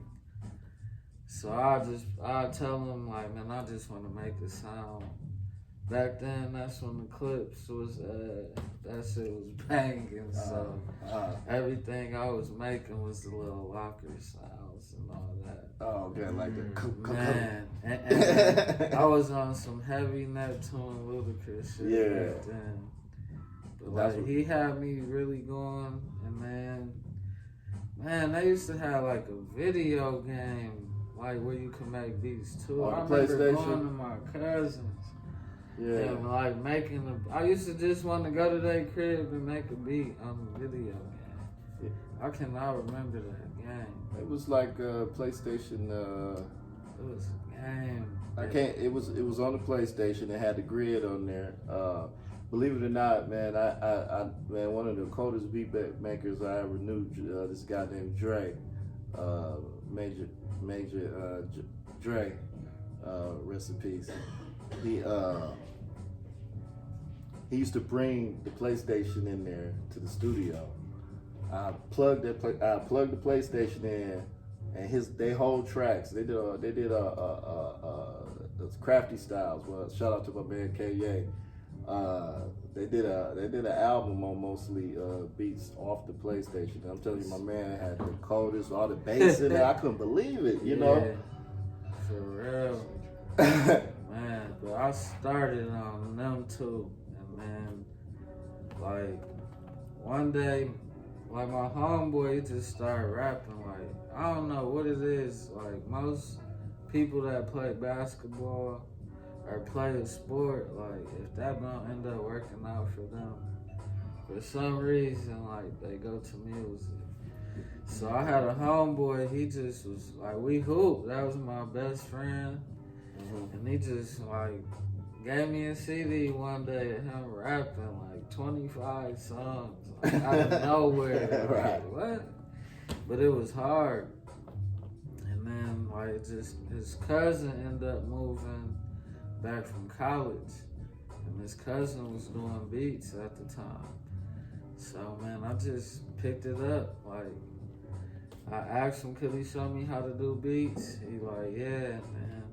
so I tell him like, man, I just want to make a sound. Back then, that's when the clips was that shit was banging. So everything I was making was the little locker sounds and all that. Oh, okay, like the Man, and I was on some heavy Neptune Ludacris shit Yeah. back then. But That's like what- he had me really going, and man, they used to have like a video game, like where you can make beats too. On I the remember PlayStation? going to my cousins Yeah. and like I used to just want to go to their crib and make a beat on the video game. Yeah. I cannot remember that game. It was like PlayStation. It was a game. I can't. It was on the PlayStation. It had the grid on there. Believe it or not, man, I one of the coldest beat makers I ever knew. This guy named Dre, Major Dre, rest in peace. He used to bring the PlayStation in there to the studio. I plugged the PlayStation in, and they whole tracks. They did Crafty Styles. Well, shout out to my man Kanye. They did an album on mostly beats off the PlayStation. I'm telling you, my man had the coldest, all the bass in there. I couldn't believe it, you know. Yeah, for real. Man, but I started on them too, and man, like one day, like my homeboy, he just started rapping. Like I don't know what it is. Like most people that play basketball or play a sport, like if that don't end up working out for them, for some reason, like they go to music. So I had a homeboy, he just was like, we hooped, that was my best friend. And he just like gave me a CD one day of him rapping like 25 songs, like out of nowhere. Right. Like, what? But it was hard. And then like just his cousin ended up moving back from college, and his cousin was doing beats at the time. So man, I just picked it up. Like I asked him, could he show me how to do beats? He like, yeah, man.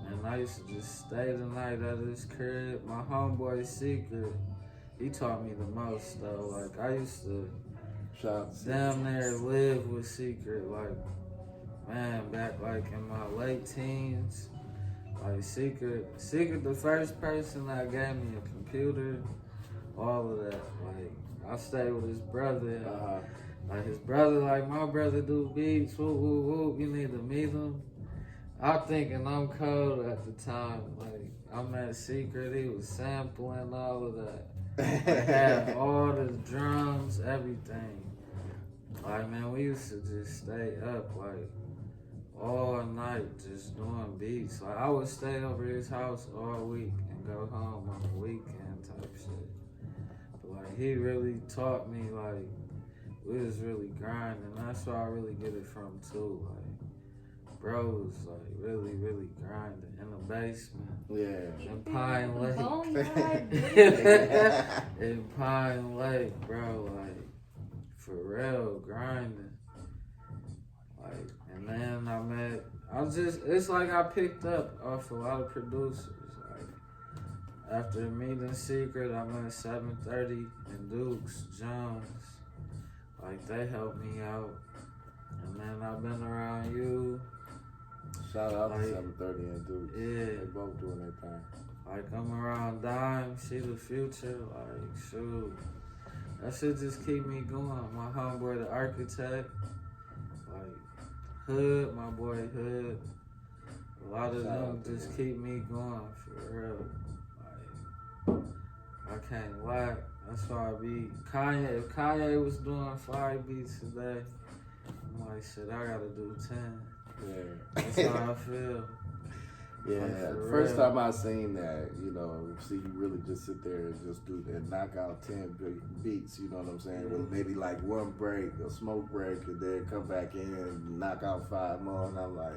And I used to just stay the night at his crib. My homeboy Secret, he taught me the most though. Like I used to damn near live with Secret. Like man, back like in my late teens. Like Secret, the first person that gave me a computer, all of that. Like I stayed with his brother. Like his brother, like my brother do beats. Whoop whoop whoop. You need to meet him. I'm thinking I'm cold at the time. Like I'm at Secret. He was sampling all of that. He had all the drums, everything. Like, man, we used to just stay up, like, all night just doing beats. Like, I would stay over his house all week and go home on the weekend type shit. But, like, he really taught me, like, we was really grinding. That's where I really get it from, too. Like, bro was, like, really, really grinding in the basement. Yeah. In Pine Lake. Boneyard, In Pine Lake, bro, like, for real, grinding. Like, and then it's like I picked up off a lot of producers. Like, after meeting Secret, I met 730 and Dukes, Jones. Like, they helped me out. And then I've been around you. Shout out Like, to 730 and Duke. Yeah. They both doing their thing. Like, I'm around Dime, she the future. Like, shoot. That shit just keep me going. My homeboy, the architect. Like, Hood, my boy Hood. A lot of them just keep me going, for real. Like, I can't lie. That's why I be Kanye. If Kanye was doing 5 beats a day, I'm like, shit, I gotta do 10. Yeah. That's how I feel. Yeah, Like, for first real. time I seen that, you know, see you really just sit there and just do and knock out 10 beats, you know what I'm saying? With maybe like one break, a smoke break, and then come back in and knock out 5 more, and I'm like,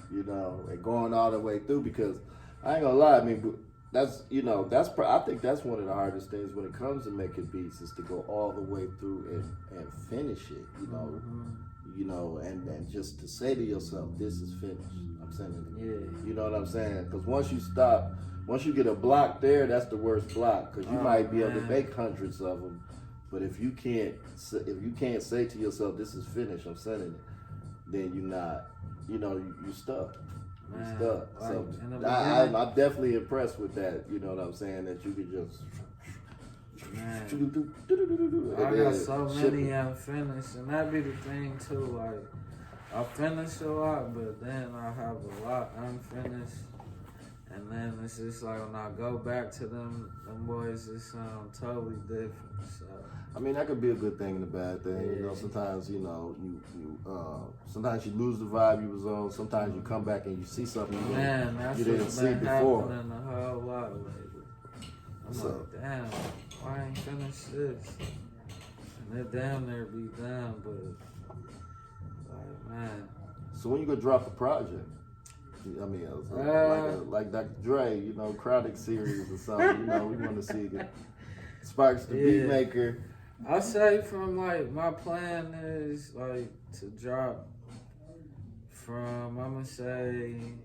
you know, and going all the way through, because I ain't gonna lie, I mean, that's, you know, I think that's one of the hardest things when it comes to making beats is to go all the way through and finish it, you know. Mm-hmm. You know, and just to say to yourself, this is finished. I'm sending it. Yeah. You know what I'm saying? Because once you get a block there, that's the worst block. Because you might be able to make hundreds of them, but if you can't say to yourself, this is finished, I'm sending it, then you're not. You know, you stuck. You're stuck. Like, So I'm I'm definitely impressed with that. You know what I'm saying? That you could just. Man, I got so many unfinished, and that be the thing too. Like, I finish a lot, but then I have a lot unfinished, and then it's just like when I go back to them boys just sound totally different. So I mean, that could be a good thing and a bad thing. You know, sometimes you know sometimes you lose the vibe you was on. Sometimes you come back and you see something you didn't see before. Happening a whole lot lately. I'm like, damn, why I ain't finished this? And it damn near be done, but like, man. So when you gonna drop a project? I mean, like Dr. Dre, you know, Chronic series or something. You know, we want to see Sparks the Beatmaker. I say from like my plan is like to drop from I'ma say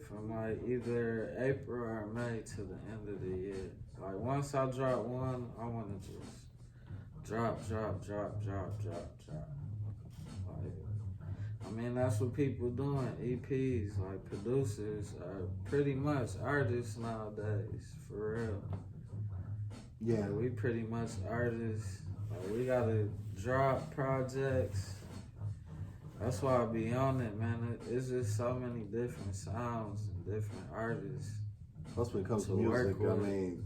from like either April or May to the end of the year. Like once I drop one, I wanna just drop. Like, I mean that's what people doing. EPs, like producers are pretty much artists nowadays, for real. Yeah, Like, we pretty much artists. Like, we gotta drop projects. That's why I be on it, man. It's just so many different sounds and different artists. Plus when it comes to To music, work with. I mean,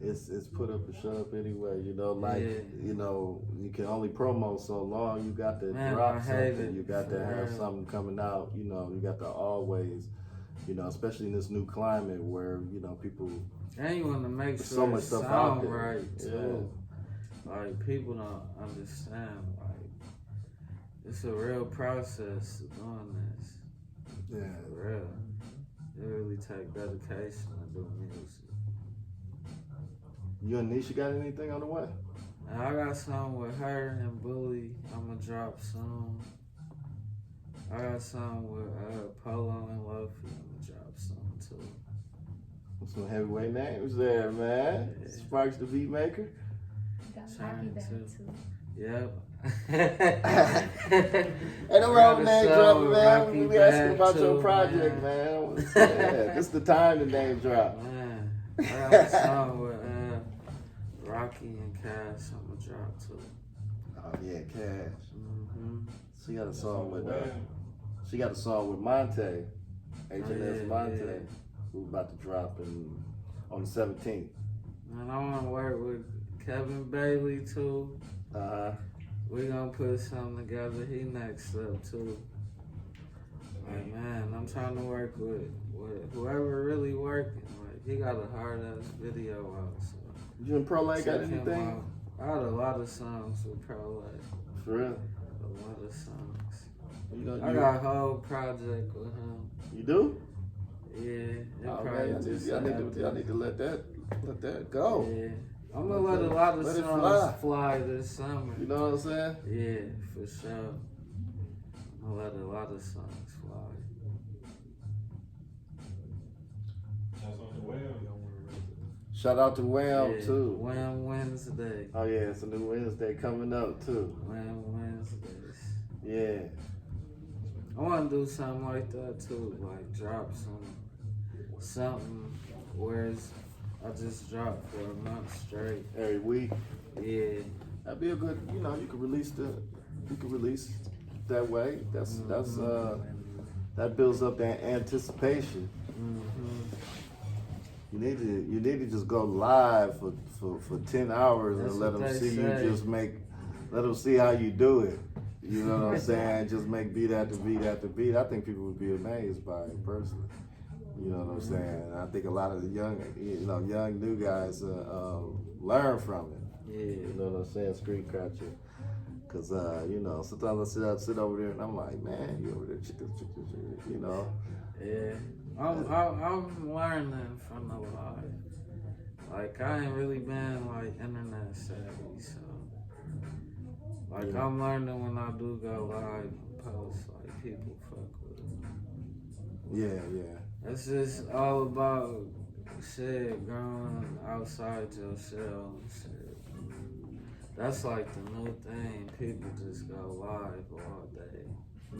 it's put up or shut up anyway. You know, like you know, you can only promo so long. You got to drop something. You got to have something coming out. You know, you got to always, you know, especially in this new climate where you know people. And you want to make sure so much it stuff out sound there. right too. Like people don't understand. Like it's a real process of doing this. Yeah, For real. It really take dedication to do music. You and Nisha got anything on the way? And I got some with her and Bully. I'ma drop soon. I got some with Polo and Lofi. I'ma drop soon too. Some heavyweight names there, man. Yeah. Sparks the Beatmaker. Got Rocky Trying back to. too. Yep. Ain't no wrong name dropping, man. We asking about your project, man. Yeah, this the time to name drop. Man, I got a song with Rocky and Cash. I'ma drop too. Oh yeah, Cash. Mm-hmm. She got a song with Monte, HNS Monte, who about to drop on the 17th. Man, I want to work with Kevin Bailey too. We gonna put something together. He next up too. Like man, I'm trying to work with whoever really working. Like he got a hard ass video out. So You and Prolay got check him anything? out. I got a lot of songs with Prolay. For real? A lot of songs. You I got a whole project with him. You do? Yeah. It Oh probably man, just y'all need to let that go. Yeah. I'm gonna let a lot of Let it songs fly this summer. You know what I'm saying? Yeah, for sure. I'm gonna let a lot of songs fly. That's on the web. Shout out to Wham Yeah, too. Wham Wednesday. Oh yeah, it's a new Wednesday coming up too. Wham Wednesdays. Yeah. I wanna do something like that too, like drop something where I just drop for a month straight. Every week. Yeah. That'd be a good, you could release that way. That builds up that anticipation. You need to just go live for 10 hours That's and let what them they see say. you let them see how you do it. You know what I'm saying? Just make beat after beat after beat. I think people would be amazed by it personally. You know what I'm saying? I think a lot of the young new guys learn from it. Yeah. You know what I'm saying? Screen catcher. Cause sometimes I sit over there and I'm like, man, you over there, you know. Yeah. I'm learning from the live. Like I ain't really been like internet savvy, so like I'm learning when I do go live and post, like people fuck with it. Yeah. It's just all about shit growing outside your shell and shit. That's like the new thing. People just go live all day.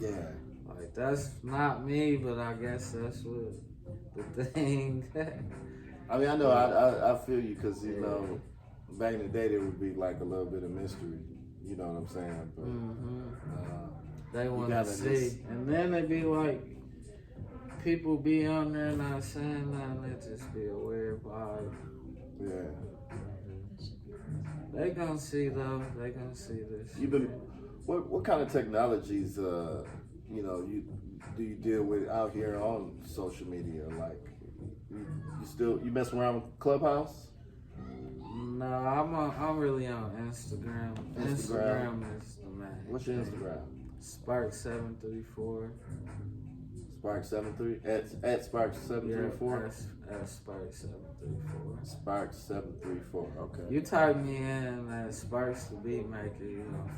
Yeah. Like that's not me, but I guess that's what the thing. I mean, I know I feel you because back in the day there would be like a little bit of mystery. You know what I'm saying? But they want to see, and then they be like, people be on there not saying nothing. It just be a weird vibe. Yeah. They gonna see though. They gonna see this. What kind of technologies do you deal with out here on social media? Like you mess around with Clubhouse? No, I'm really on Instagram. Instagram is the man. What's your Instagram? Sparks 734. Sparks 73 at Sparks 734. Yeah, at Sparks 734. Sparks 734. Okay. You type me in at Sparks The Beatmaker, you gonna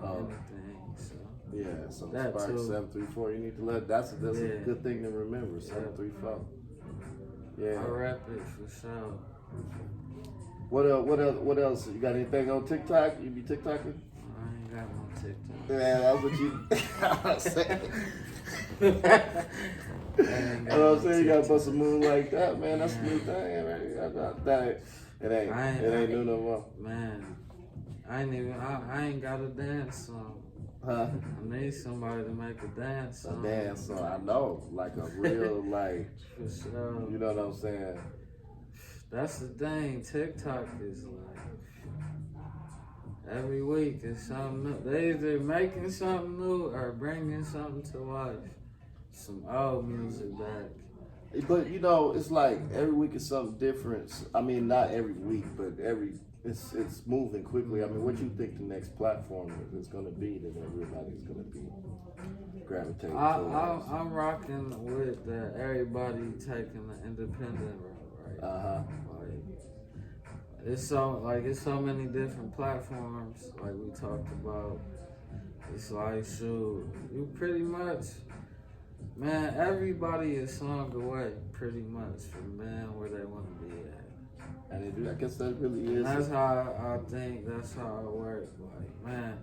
find anything. So yeah, so that Sparks too. 734. You need to that's a good thing to remember. 734. Yeah. I rap it for sure. What else? You got anything on TikTok? You be TikToking? I ain't got no TikTok. Yeah, that's what you saying. I You know what I'm saying? You gotta bust a move like that, man. That's a new thing, right? It ain't new no more. Man, I ain't got a dance song. Huh? I need somebody to make a dance song. A dance song, I know. Like a real, like, For sure. you know what I'm saying? That's the thing. TikTok is like every week is something new. They either making something new or bringing something to life. Some old music back. But it's like every week is something different. I mean, not every week, but it's moving quickly. I mean, what you think the next platform is going to be that everybody's going to be gravitating towards? I'm rocking with everybody taking the independent route, right? Like it's so many different platforms. Like we talked about, it's like shoot, you pretty much. Man, everybody is song away, pretty much, from being where they want to be at. And I guess that really is. And that's how I think, that's how it works. Like, man,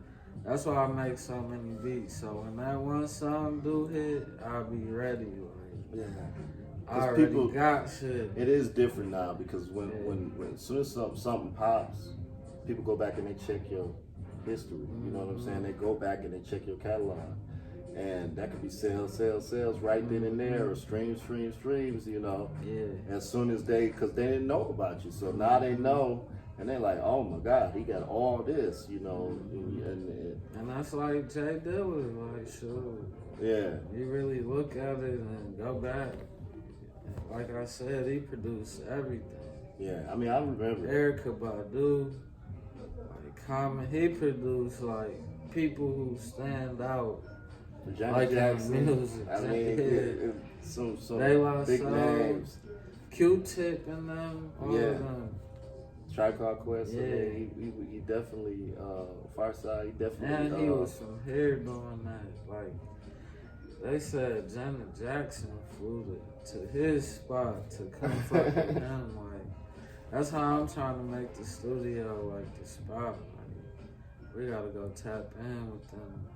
that's why I make so many beats. So when that one song do hit, I'll be ready. Like, Yeah. I already got shit. It is different now because when as soon as something pops, people go back and they check your history. You know what I'm saying? They go back and they check your catalog. And that could be sales right then and there, or streams, Yeah. as soon as because they didn't know about you. So now they know, And they're like, oh my God, he got all this, you know. And that's like Jay Dilla, like, shoot. Yeah. You really look at it and go back. Like I said, he produced everything. Yeah, I mean, I remember. Erykah Badu, like Common, he produced like people who stand out. Janet like Jackson, music. I mean, some De La big Soul, names. Q-Tip and them, all Yeah. of them. Tribe Called Quest. Yeah. I mean, he definitely, Farside, he definitely. And he was from here doing that. Like, they said Janet Jackson flew to his spot to come fuck with him. Like, that's how I'm trying to make the studio, like, the spot. Like, we gotta go tap in with them.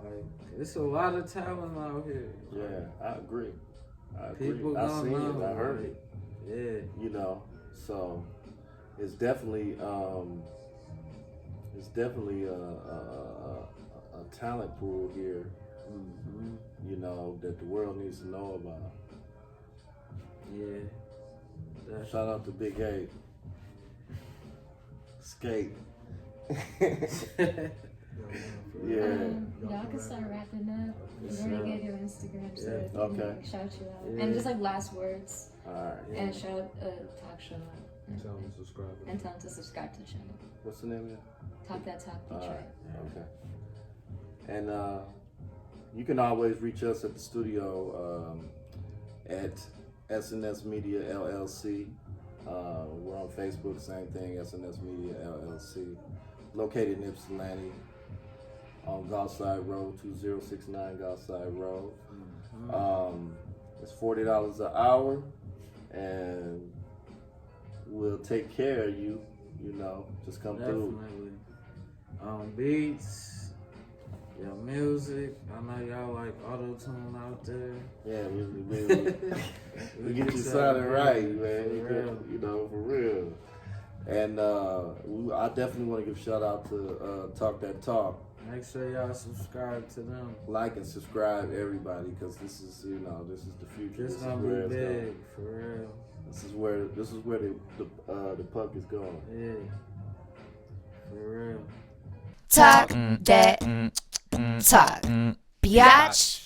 Like, it's a lot of talent out here. Yeah, I agree. People I don't seen know, it, I heard like, it. Yeah. You know, so it's definitely a talent pool here. Mm-hmm. You know, that the world needs to know about. Yeah. Shout out to Big A. Skate. Yeah. Y'all can start wrapping up. Yes, We already sir. gave your Instagram, so Yeah. we can, Okay. like, shout you out. Yeah. And just like last words. Alright. And shout talk show out. Tell them to subscribe. And tell them to subscribe to the channel. What's the name of it? Talk that talk, Detroit. Alright. Okay. And you can always reach us at the studio at SNS Media LLC. We're on Facebook, same thing, SNS Media LLC. Located in Ypsilanti on Gulfside Road, 2069 Gulfside Road. It's $40 an hour, and we'll take care of you. You know, just come through. Definitely. Beats, your music. I know y'all like auto-tune out there. Yeah, we get you sounding right, man. You know, for real. And I definitely want to give a shout out to Talk That Talk. Make sure y'all subscribe to them. Like and subscribe, everybody, because this is the future. It's This gonna is be where it's big, going. for real. This is where the puck is going. Yeah, for real. Talk that talk, biatch.